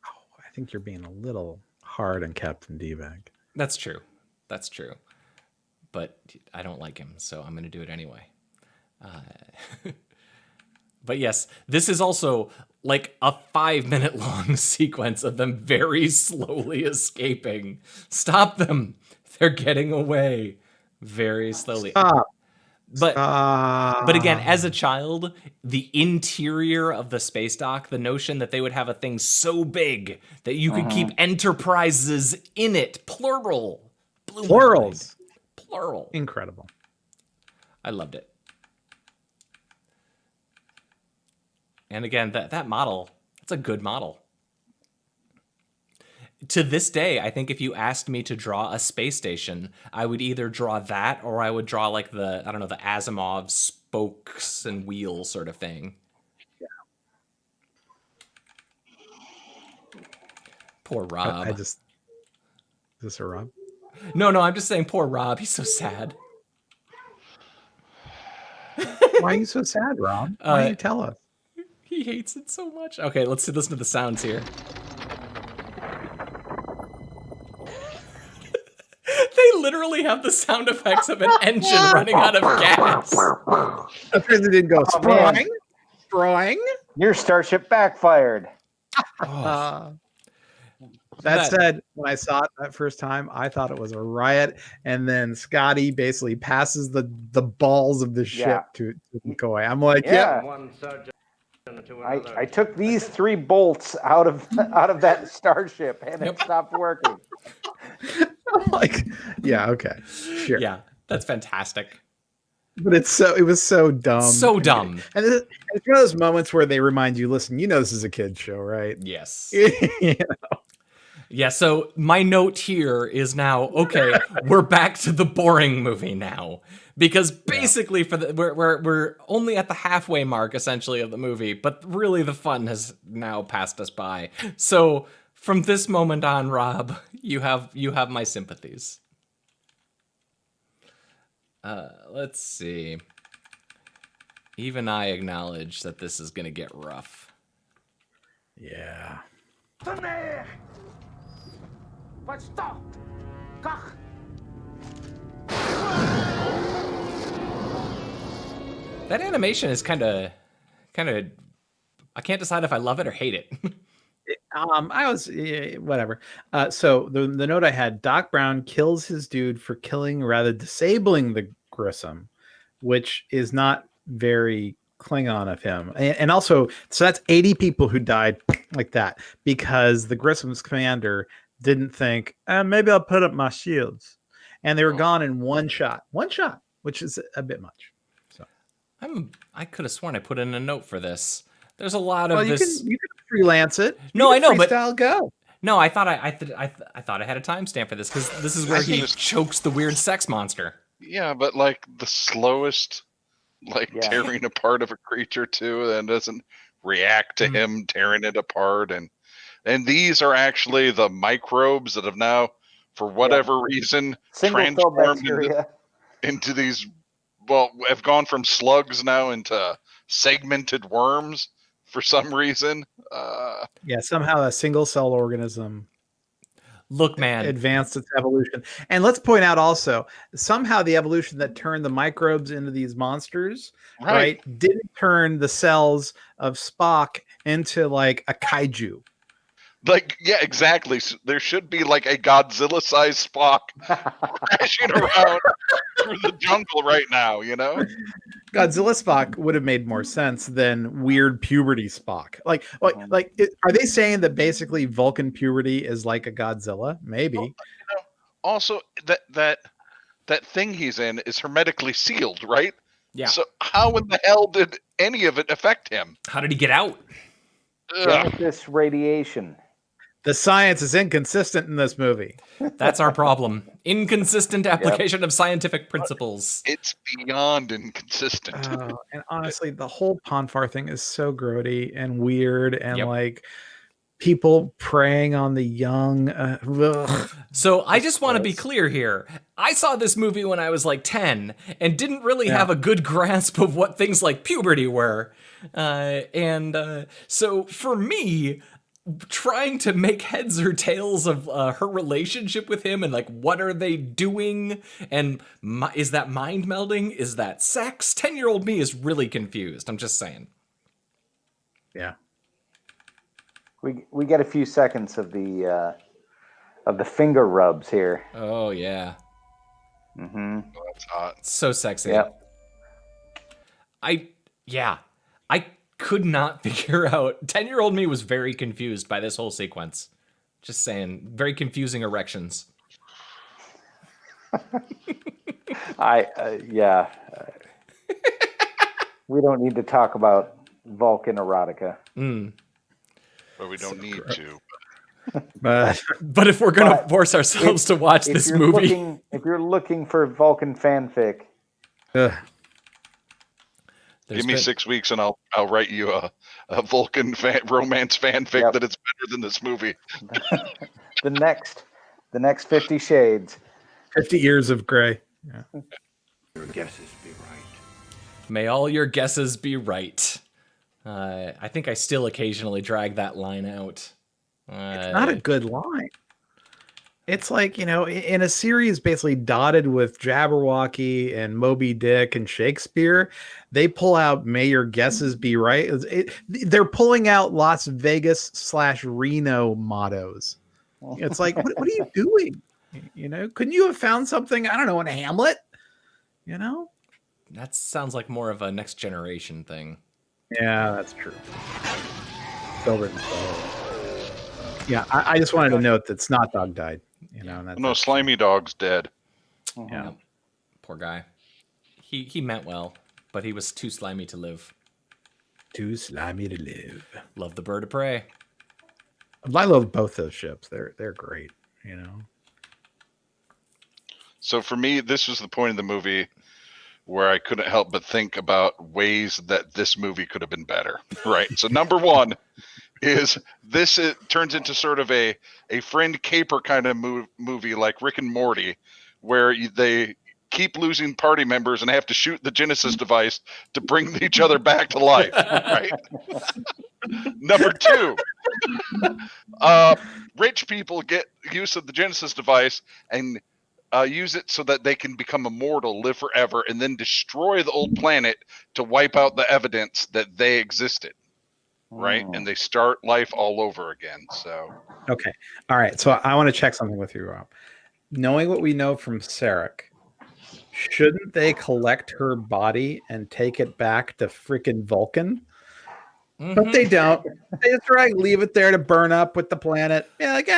Oh, I think you're being a little hard on Captain D-Bag. That's true. But I don't like him, so I'm going to do it anyway. But yes, this is also like a 5-minute long sequence of them very slowly escaping. Stop them. They're getting away very slowly. Stop. But again, as a child, the interior of the space dock, the notion that they would have a thing so big that you could keep enterprises in it, plural. Blew my Plurals. mind. Plural. Incredible. I loved it. And again, that model, that's a good model. To this day, I think if you asked me to draw a space station, I would either draw that or I would draw like the Asimov spokes and wheels sort of thing. Yeah. Poor Rob. Is this a Rob? No, I'm just saying poor Rob. He's so sad. Why are you so sad, Rob? Why don't you tell us? He hates it so much. Okay, let's listen to the sounds here. They literally have the sound effects of an engine running out of gas. Because it didn't go sproing. Your starship backfired. That said, when I saw it that first time, I thought it was a riot. And then Scotty basically passes the balls of the ship to McCoy. I'm like, yeah. I took these 3 bolts out of that starship and it stopped working. Like, yeah, okay, sure. Yeah, that's fantastic. But it was so dumb. So dumb. And it's one of those moments where they remind you, listen, this is a kid's show, right? Yes. You know? Yeah, so my note here is now, okay, we're back to the boring movie now. Because basically we're only at the halfway mark essentially of the movie, but really the fun has now passed us by. So from this moment on, Rob, you have my sympathies. Let's see. Even I acknowledge that this is gonna get rough. Yeah. That animation is kind of I can't decide if I love it or hate it. Whatever. So the note I had, Doc Brown kills his dude for killing, rather disabling the Grissom, which is not very Klingon of him. And also, so that's 80 people who died like that because the Grissom's commander didn't think, maybe I'll put up my shields. And they were gone in one shot, which is a bit much. So I could have sworn I put in a note for this. There's a lot of this. You can freelance it. No, I know, but go. No, I thought I had a timestamp for this because this is where he chokes the weird sex monster. Yeah, but like the slowest, tearing apart of a creature too, and doesn't react to him tearing it apart, and these are actually the microbes that have now, for whatever reason, transformed into these. Well, have gone from slugs now into segmented worms for some reason. Somehow a single cell organism. Look, man, advanced its evolution. And let's point out also, somehow the evolution that turned the microbes into these monsters, right didn't turn the cells of Spock into like a kaiju. Exactly. So there should be like a Godzilla-sized Spock crashing around through the jungle right now, Godzilla Spock would have made more sense than weird puberty Spock. Are they saying that basically Vulcan puberty is like a Godzilla? Maybe. Well, also, that thing he's in is hermetically sealed, right? Yeah. So how in the hell did any of it affect him? How did he get out? This radiation. The science is inconsistent in this movie. That's our problem. Inconsistent application of scientific principles. It's beyond inconsistent. And honestly, the whole Pon Far thing is so grody and weird and like people preying on the young. So I just want to be clear here. I saw this movie when I was like 10 and didn't really have a good grasp of what things like puberty were. So for me, trying to make heads or tails of her relationship with him and like what are they doing and is that mind melding, is that sex, 10-year-old me is really confused. I'm just saying. We get a few seconds of the finger rubs here. Oh yeah. Oh, that's hot. So sexy. Yep. I could not figure out. 10-year-old me was very confused by this whole sequence. Just saying, very confusing erections. Yeah. We don't need to talk about Vulcan erotica. But we don't need to. But if we're gonna force ourselves to watch this movie, if you're looking for Vulcan fanfic, give me 6 weeks and I'll write you a Vulcan romance fanfic that it's better than this movie. the next 50 Shades. 50 Years of Grey. Yeah. Your guesses be right. May all your guesses be right. I think I still occasionally drag that line out. It's not a good line. It's like, in a series basically dotted with Jabberwocky and Moby Dick and Shakespeare, they pull out "May your guesses be right." They're pulling out Las Vegas / Reno mottos. It's like, what are you doing? Couldn't you have found something, I don't know, in Hamlet? That sounds like more of a Next Generation thing. Yeah, that's true. Yeah, I just wanted to note that Snot Dog died. No, Slimy Dog's dead. Yeah, poor guy. He meant well, but he was too slimy to live. Too slimy to live. Love the Bird of Prey. I love both those ships. They're great. So for me, this was the point of the movie where I couldn't help but think about ways that this movie could have been better. Right. So number one is this. It turns into sort of a friend caper kind of movie like Rick and Morty, where they keep losing party members and have to shoot the Genesis device to bring each other back to life. Right. Number two, rich people get use of the Genesis device and use it so that they can become immortal, live forever, and then destroy the old planet to wipe out the evidence that they existed. Right. And they start life all over again. So, okay. All right. So I want to check something with you, Rob. Knowing what we know from Sarek, shouldn't they collect her body and take it back to freaking Vulcan? But they don't. They just leave it there to burn up with the planet. Yeah, like,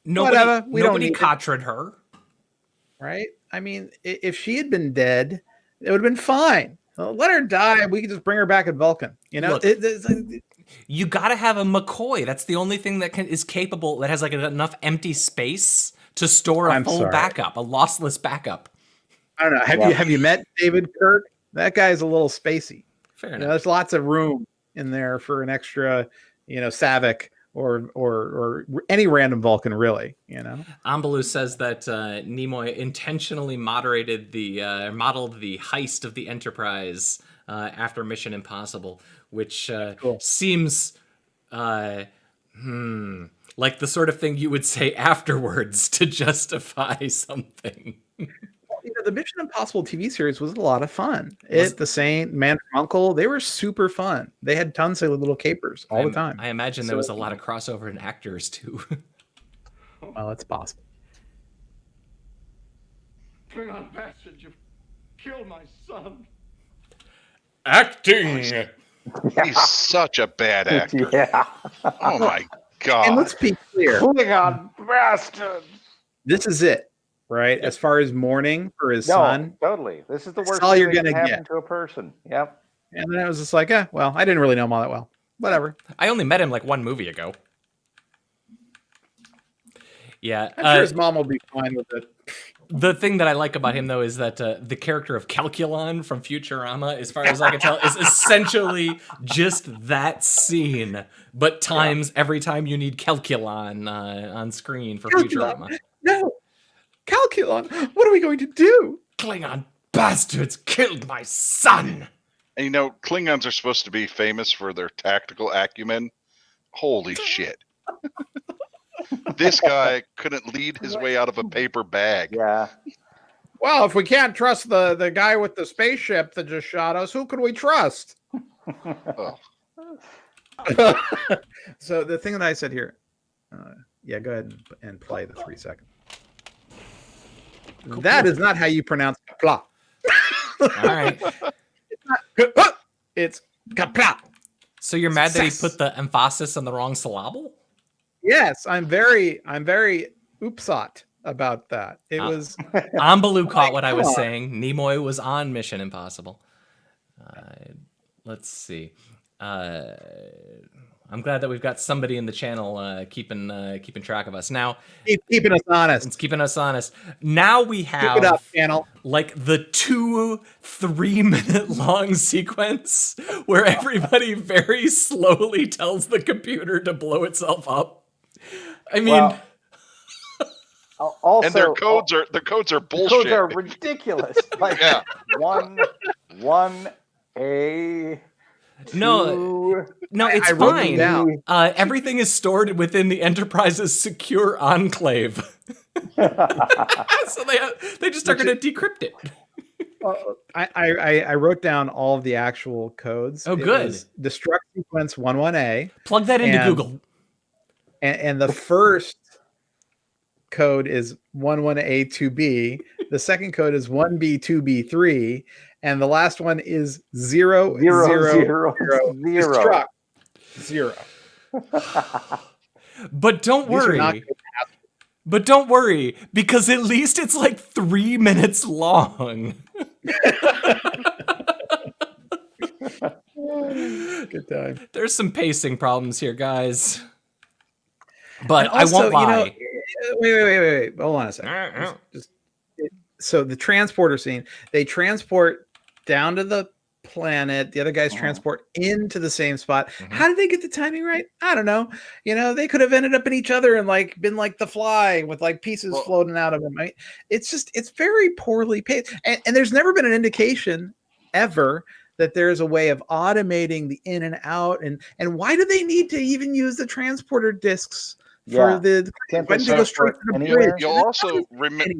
whatever. Nobody Katrin her. Right? I mean, if she had been dead, it would have been fine. Let her die. We could just bring her back at Vulcan. Look, you got to have a McCoy. That's the only thing that is capable, that has enough empty space to store a full backup, a lossless backup. I don't know. Have you met David Kirk? That guy's a little spacey. Fair enough. There's lots of room in there for an extra, Savick or any random Vulcan, really. Ambaloo says that Nimoy intentionally modeled the heist of the Enterprise after Mission Impossible, which seems like the sort of thing you would say afterwards to justify something. The Mission Impossible TV series was a lot of fun. The Saint, Man from Uncle, they were super fun. They had tons of little capers all the time. I imagine there was a lot of crossover in actors too. Well, it's possible. Bring on bastard, you've killed my son. Acting! He's such a bad actor. Yeah. Oh my God. And let's be clear. Klingon bastard. This is it, right? As far as mourning for his son. Totally. This is the worst all thing you're that gonna can happen get to a person. Yep. And then it was just like, well, I didn't really know him all that well. Whatever. I only met him like one movie ago. Yeah. I'm sure his mom will be fine with it. The thing that I like about him, though, is that the character of Calculon from Futurama, as far as I can tell, is essentially just that scene, but times every time you need Calculon on screen for Futurama. No! Calculon! What are we going to do? Klingon bastards killed my son! And Klingons are supposed to be famous for their tactical acumen. Holy shit. This guy couldn't lead his way out of a paper bag. Yeah. Well, if we can't trust the guy with the spaceship that just shot us, who could we trust? Oh. So the thing that I said here, go ahead and play the 3 seconds. That is not how you pronounce plot. All right. It's kapla. So you're mad that he Success. put the emphasis on the wrong syllable? Yes, I'm very oopsot about that. It was Ambalu caught what I come was on. saying. Nimoy was on Mission Impossible. Let's see. I'm glad that we've got somebody in the channel keeping track of us. Now, keeping us honest. It's keeping us honest. Now we have Keep it up, channel. like the 2-3 minute long sequence where everybody very slowly tells the computer to blow itself up. I mean, also, and their codes are bullshit. The codes are ridiculous. Like Yeah. 1A. no, it's I wrote them fine. down. Everything is stored within the Enterprise's secure enclave. So they just are going to decrypt it. I wrote down all of the actual codes. Oh, good. It was destruct sequence 11A. Plug that into Google. And the first code is 11A2B. The second code is 1B2B3. And the last one is 0, 0, 0, 0. Destruct 0. But don't worry. But don't worry, because at least it's like 3 minutes long. Good time. There's some pacing problems here, guys. But also, I won't lie. Wait. Hold on a second. So the transporter scene, they transport down to the planet. The other guys transport into the same spot. How did they get the timing right? I don't know. They could have ended up in each other and like been like the Fly with like pieces floating out of them. Right? It's very poorly paced. And there's never been an indication ever that there's a way of automating the in and out. And why do they need to even use the transporter discs for the when to go straight to the bridge? You'll also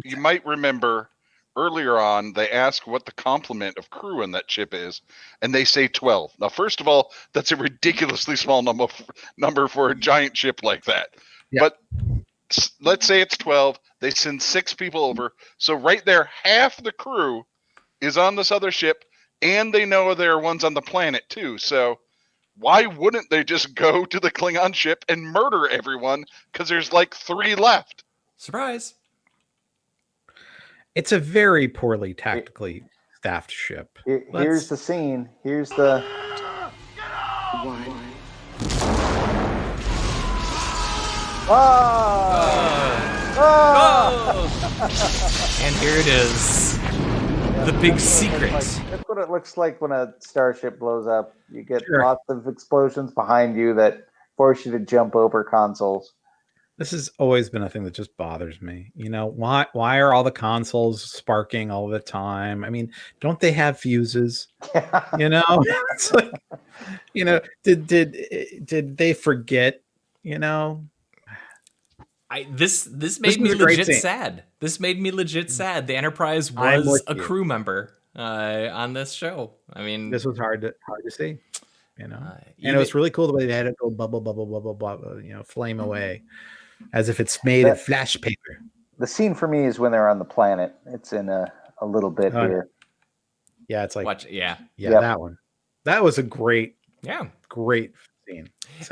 you might remember earlier on, they ask what the complement of crew in that ship is, and they say 12. Now, first of all, that's a ridiculously small number for a giant ship like that. Yeah. But let's say it's 12. They send 6 people over. So right there, half the crew is on this other ship, and they know there are ones on the planet too. So why wouldn't they just go to the Klingon ship and murder everyone? Because there's like 3 left. Surprise. It's a very poorly tactically staffed ship. Here's the scene. Here's the. And here it is. The big secret. That's what it looks like when a starship blows up. You get lots of explosions behind you that force you to jump over consoles. This has always been a thing that just bothers me. Why are all the consoles sparking all the time? I mean, don't they have fuses? It's like, did they forget? This made me legit sad. This made me legit sad. The Enterprise was a crew member on this show. I mean, this was hard to see. And it was really cool the way they had it go bubble, flame away. As if it's made of flash paper. The scene for me is when they're on the planet. It's in a little bit here. Yeah, it's like that one. That was a great scene.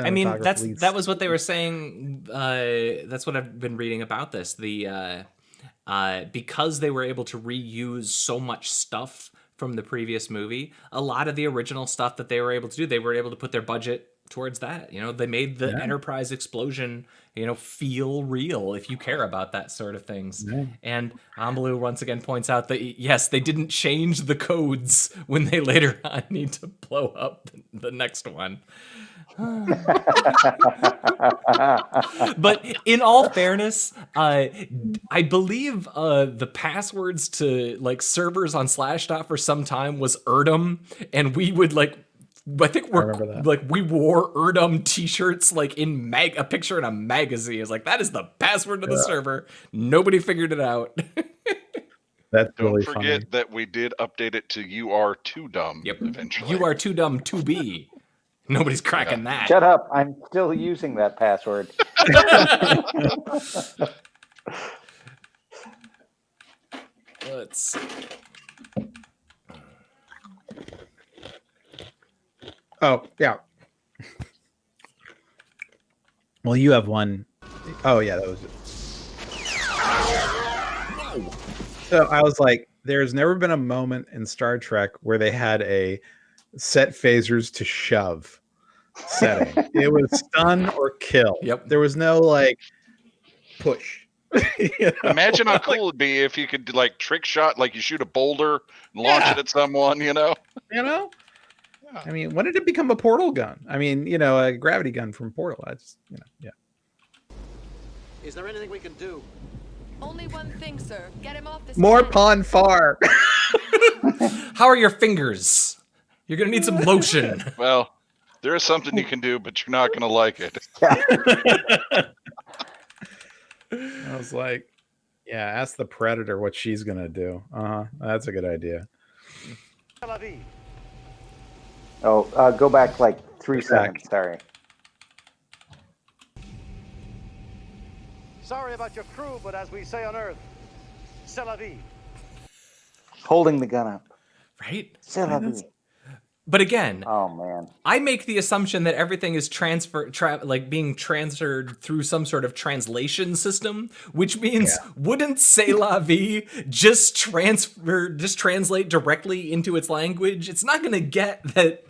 I mean, that was what they were saying. That's what I've been reading about this. The because they were able to reuse so much stuff from the previous movie, a lot of the original stuff that they were able to do, they were able to put their budget towards that. They made the Enterprise explosion, feel real if you care about that sort of things. Yeah. And Ambalu once again points out that yes, they didn't change the codes when they later on need to blow up the next one. But in all fairness, I believe the passwords to like servers on Slashdot for some time was Erdum, and we would I think we wore Erdum t-shirts like in a picture in a magazine. It's like that is the password to the server. Nobody figured it out. That's Don't really forget funny. that we did update it to "You Are Too Dumb." Yep. Eventually, You are too dumb to be. Nobody's cracking that. Shut up! I'm still using that password. Let's see. Oh, yeah. Well, you have one. Oh, yeah, that was it. So I was like, there's never been a moment in Star Trek where they had a set phasers to shove setting. It was stun or kill. Yep. There was no like push. You know? Imagine how cool it'd be if you could like trick shot, like you shoot a boulder and launch it at someone, You know? I mean, when did it become a portal gun? I mean, a gravity gun from Portal. I just, yeah. Is there anything we can do? Only one thing, sir. Get him off this More planet. Pon Far. How are your fingers? You're gonna need some lotion. Well, there is something you can do, but you're not gonna like it. I was like, yeah, ask the Predator what she's gonna do. That's a good idea. Oh, go back like 3 seconds. Sorry. Sorry about your crew, but as we say on Earth, c'est la vie. Holding the gun up. Right? C'est la vie. But again, oh man, I make the assumption that everything is being transferred through some sort of translation system, which means wouldn't "c'est la vie" just translate directly into its language? It's not gonna get that.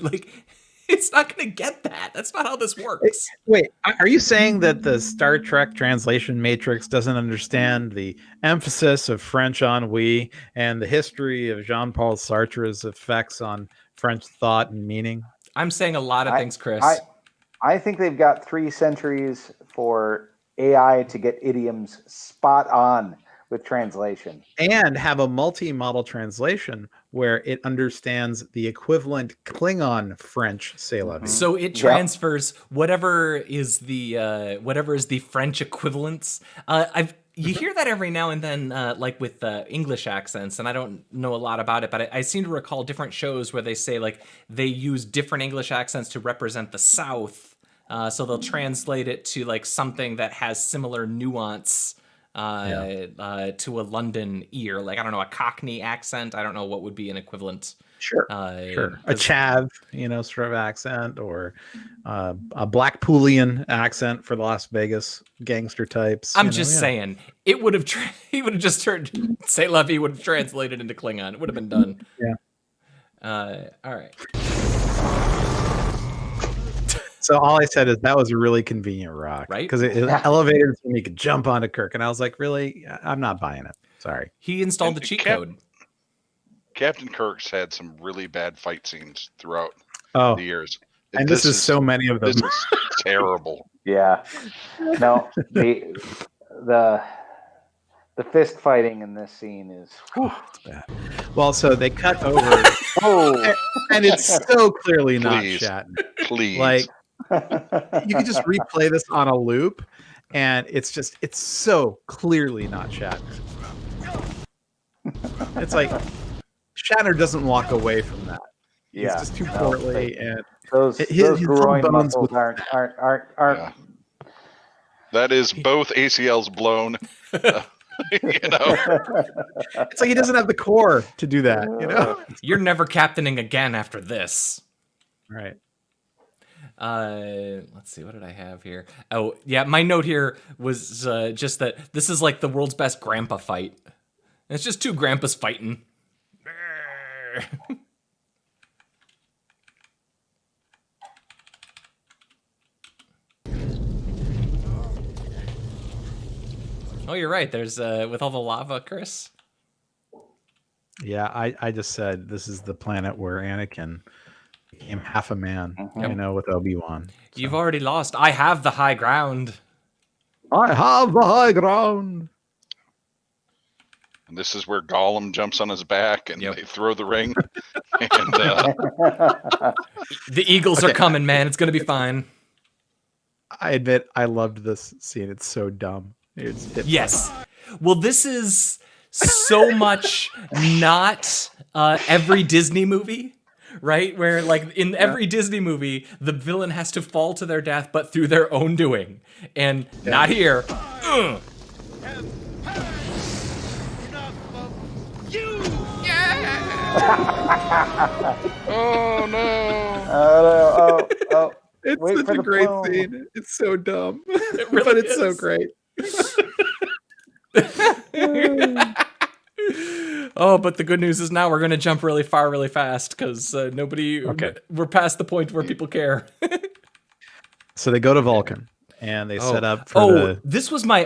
It's not gonna get that. That's not how this works. Wait, are you saying that the Star Trek translation matrix doesn't understand the emphasis of French on "we" and the history of Jean-Paul Sartre's effects on French thought and meaning? I'm saying a lot of things, Chris. I think they've got 3 centuries for AI to get idioms spot on with translation. And have a multi-model translation where it understands the equivalent Klingon French "c'est la vie." So it transfers whatever is the French equivalence. You hear that every now and then, like with English accents, and I don't know a lot about it, but I seem to recall different shows where they say like they use different English accents to represent the South. So they'll translate it to like something that has similar nuance to a London ear. Like, I don't know, a Cockney accent. I don't know what would be an equivalent. Sure. A Chav, sort of accent, or a Blackpoolian accent for the Las Vegas gangster types. I'm just saying, it would have. He would have just turned. "C'est la vie" would have translated into Klingon. It would have been done. Yeah. All right. So all I said is that was a really convenient rock, right? Because it elevated so you could jump onto Kirk, and I was like, really, I'm not buying it. Sorry. He installed the cheat code. Captain Kirk's had some really bad fight scenes throughout the years. And this is so many of them. This is terrible. Yeah. No, the fist fighting in this scene is it's bad. Well, so they cut over and it's so clearly not Shatner. Please. Like, you could just replay this on a loop and it's so clearly not Shatner. It's like Shatner doesn't walk away from that. He's just too portly, and those groin muscles aren't. That is both ACLs blown. It's like he doesn't have the core to do that. You're never captaining again after this. Right. Let's see, what did I have here? Oh, yeah, my note here was just that this is like the world's best grandpa fight. And it's just 2 grandpas fighting. Oh, you're right. There's with all the lava, Chris. Yeah, I just said this is the planet where Anakin became half a man, with Obi-Wan. So. You've already lost. I have the high ground. I have the high ground. And this is where Gollum jumps on his back and they throw the ring. And, the Eagles are coming, man. It's going to be fine. I admit I loved this scene. It's so dumb. Yes. Well, this is so much not every Disney movie, right? Where like in every Disney movie, the villain has to fall to their death, but through their own doing. And not here. Oh no! Oh! It's Wait such for a the great plume. scene. It's so dumb, really but it's so is. great. Oh, but the good news is now we're going to jump really far, really fast because Okay. we're past the point where people care. So they go to Vulcan and they set up for the. This was my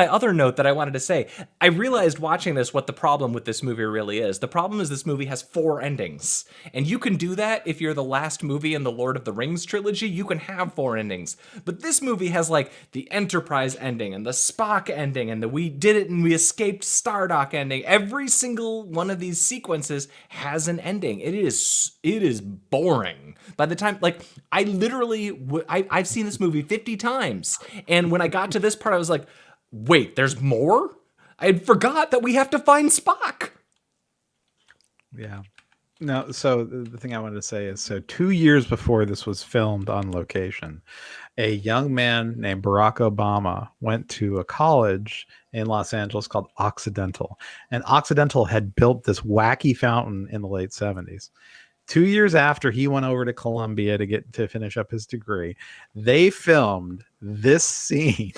other note that I wanted to say. I realized watching this what the problem with this movie really is. The problem is this movie has 4 endings. And you can do that if you're the last movie in the Lord of the Rings trilogy, you can have 4 endings. But this movie has like the Enterprise ending and the Spock ending and the we did it and we escaped Stardock ending. Every single one of these sequences has an ending. It is boring. By the time, like, I literally, I've seen this movie 50 times. And when I got to this part, I was like, wait, there's more? I forgot that we have to find Spock. Yeah. No, so the thing I wanted to say is, so 2 years before this was filmed on location, a young man named Barack Obama went to a college in Los Angeles called Occidental. And Occidental had built this wacky fountain in the late 70s. 2 years after he went over to Columbia to finish up his degree, they filmed this scene.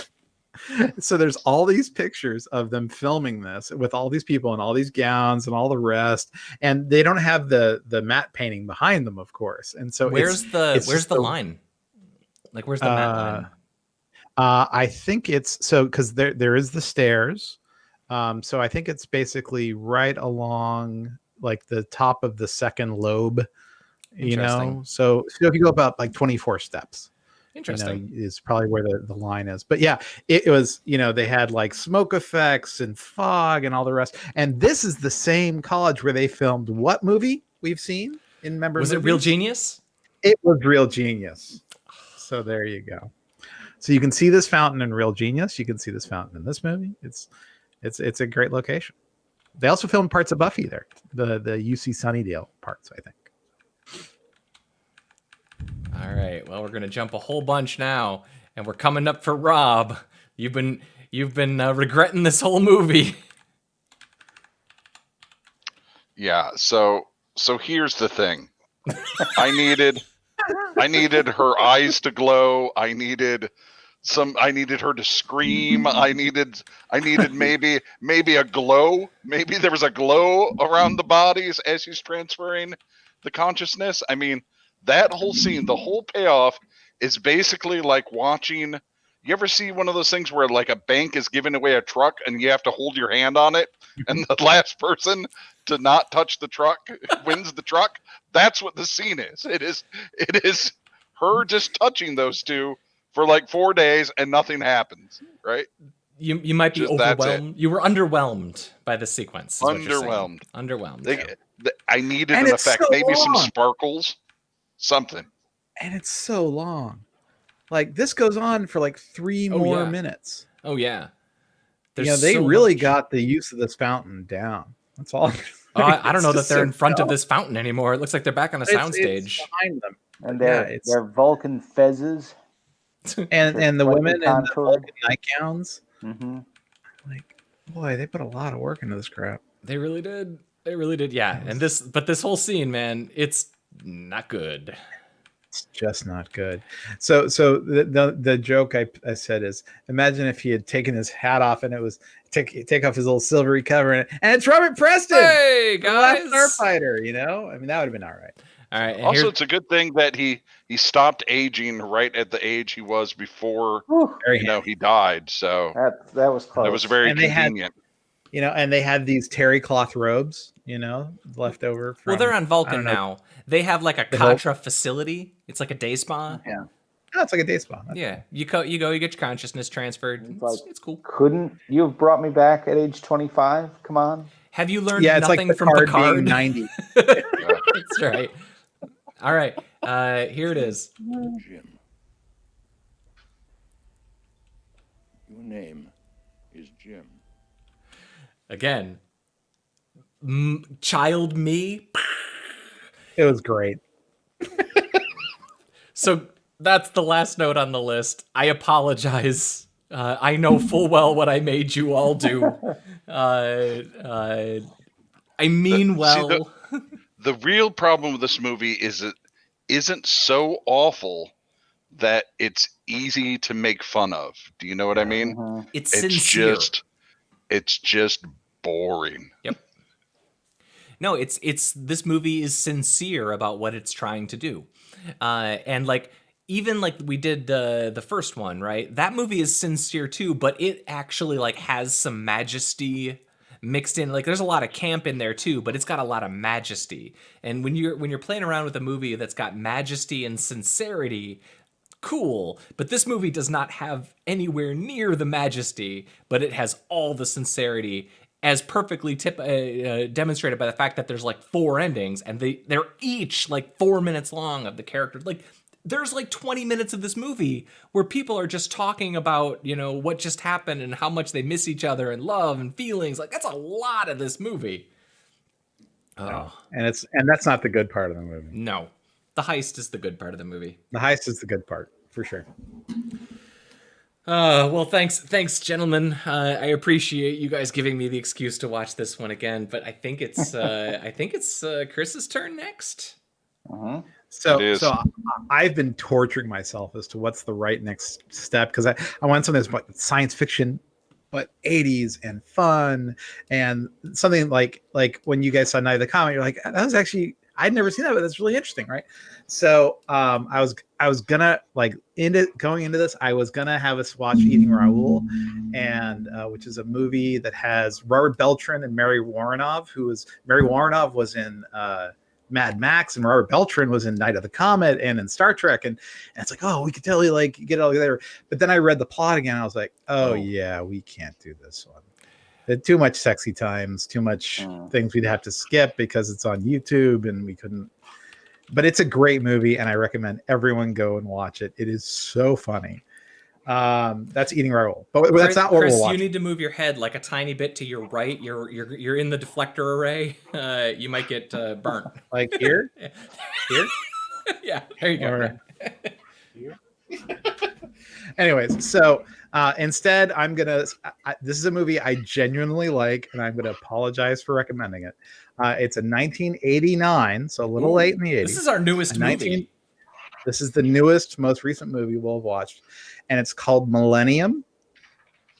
So there's all these pictures of them filming this with all these people and all these gowns and all the rest, and they don't have the matte painting behind them, of course. And so where's the line? Like, where's the matte line? I think it's so because there is the stairs. So I think it's basically right along like the top of the second lobe, you know. So if you go about like 24 steps, interesting, is probably where the line is. But yeah, it was, they had like smoke effects and fog and all the rest. And this is the same college where they filmed what movie we've seen in Member Was Movies? it Real Genius? It was Real Genius. So there you go. So you can see this fountain in Real Genius. You can see this fountain in this movie. It's a great location. They also filmed parts of Buffy there, the UC Sunnydale parts, I think. All right. Well, we're gonna jump a whole bunch now, and we're coming up for Rob. You've been regretting this whole movie. Yeah. So here's the thing. I needed her eyes to glow. I needed her to scream. I needed maybe a glow. Maybe there was a glow around the bodies as she's transferring the consciousness. I mean, that whole scene, the whole payoff is basically like watching. You ever see one of those things where like a bank is giving away a truck and you have to hold your hand on it, and the last person to not touch the truck wins the truck? That's what the scene is. It is her just touching those two for like 4 days and nothing happens, right? You might be overwhelmed. You were underwhelmed by the sequence. Underwhelmed. I needed and an effect, so maybe long. some sparkles, something. And it's so long. Like this goes on for like 3 more minutes. Oh yeah. They really got the use of this fountain down. That's all. I don't know that they're in front of this fountain anymore. It looks like they're back on a soundstage. Behind them. And they're Vulcan fezzes. And the women in the Vulcan nightgowns. Mm-hmm. Like, boy, they put a lot of work into this crap. They really did. They really did. Yeah. And this whole scene, man, it's not good. It's just not good. So the joke I said is, imagine if he had taken his hat off and it was take off his little silvery cover and it's Robert Preston. Hey guys, Starfighter. I mean, that would have been all right. All right. Also, it's a good thing that he stopped aging right at the age he was before he died. So that was close. That was very convenient. And they had these terry cloth robes, left over. From, they're on Vulcan now. They have like a Katra facility. It's like a day spa. Yeah. No, it's like a day spa. Yeah. You go, you get your consciousness transferred. It's cool. Couldn't you have brought me back at age 25? Come on. Have you learned it's nothing like from Picard? Being 90. That's right. All right. Here it is. Jim. Your name is Jim. Again. Child me. It was great. So that's the last note on the list. I apologize. I know full well what I made you all do. I mean well. the real problem with this movie is it isn't so awful that it's easy to make fun of. Do you know what I mean? It's sincere. It's just boring. Yep. No, it's this movie is sincere about what it's trying to do. And like, even like we did the first one, right? That movie is sincere too, but it actually like has some majesty mixed in. Like there's a lot of camp in there too, but it's got a lot of majesty. And when you're playing around with a movie that's got majesty and sincerity, cool. But this movie does not have anywhere near the majesty, but it has all the sincerity, as perfectly demonstrated by the fact that there's like 4 endings, and they're each like 4 minutes long of the characters. Like there's like 20 minutes of this movie where people are just talking about, you know, what just happened and how much they miss each other and love and feelings. Like that's a lot of this movie. Oh, and that's not the good part of the movie. No, the heist is the good part of the movie. The heist is the good part for sure. Well, thanks, gentlemen. I appreciate you guys giving me the excuse to watch this one again. But I think it's Chris's turn next. So I've been torturing myself as to what's the right next step, because I want something that's like science fiction, but 80s and fun, and something like when you guys saw Night of the Comet, you're like, that was actually, I'd never seen that, but that's really interesting, right? So I was gonna going into this, I was gonna have us watch Eating Raoul, and which is a movie that has Robert Beltran and Mary Warrenov, Mary Warrenov was in Mad Max, and Robert Beltran was in Night of the Comet and in Star Trek, and it's like, oh, we could totally like get it all together. But then I read the plot again, and I was like, oh yeah, we can't do this one. Too much sexy times, too much things we'd have to skip because it's on YouTube, and we couldn't. But it's a great movie, and I recommend everyone go and watch it. It is so funny. That's Eating Raoul, but that's not what Chris, we'll watch. You need to move your head like a tiny bit to your right. You're in the deflector array. You might get burnt. Like here? Here? Yeah, there you go. Here? Anyways, so instead, this is a movie I genuinely like, and I'm gonna apologize for recommending it. It's a 1989, so a little late in the 80s. This is our newest movie. This is the newest, most recent movie we'll have watched, and it's called Millennium,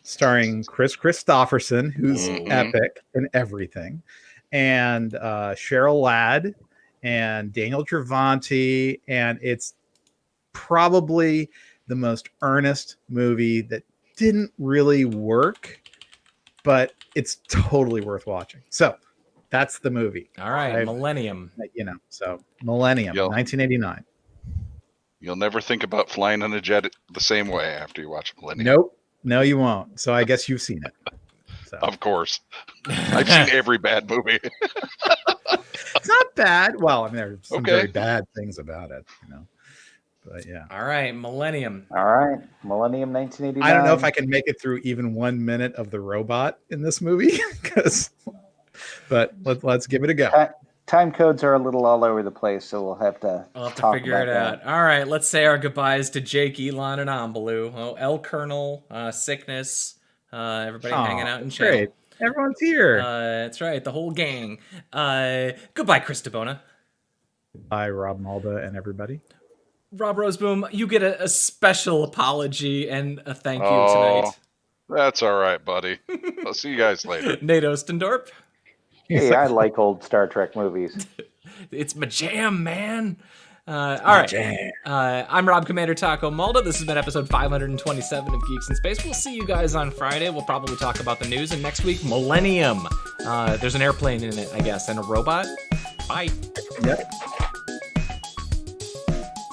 starring Chris Christopherson, who's epic in everything, and Cheryl Ladd and Daniel Travanti, and it's probably the most earnest movie that didn't really work, but it's totally worth watching. So that's the movie. All right, Millennium. So Millennium, 1989. You'll never think about flying on a jet the same way after you watch Millennium. Nope. No, you won't. So I guess you've seen it. So. Of course. I've seen every bad movie. It's not bad. Well, I mean, there's some very bad things about it, But yeah. All right, Millennium. All right, Millennium 1989. I don't know if I can make it through even 1 minute of the robot in this movie, but let's give it a go. Time codes are a little all over the place, so we'll have to figure it out. All right, let's say our goodbyes to Jake, Elon, and Ambalu. Oh, El Colonel, Sickness, everybody hanging out in chat. Great. Everyone's here. That's right, the whole gang. Goodbye, Chris DeBona. Bye, Rob Malda and everybody. Rob Roseboom, you get a special apology and a thank you tonight. That's all right, buddy. I'll see you guys later. Nate Ostendorp. Hey, I like old Star Trek movies. It's my jam, man. All right. I'm Rob Commander Taco Malda. This has been episode 527 of Geeks in Space. We'll see you guys on Friday. We'll probably talk about the news. And next week, Millennium. There's an airplane in it, I guess, and a robot. Bye. Yep.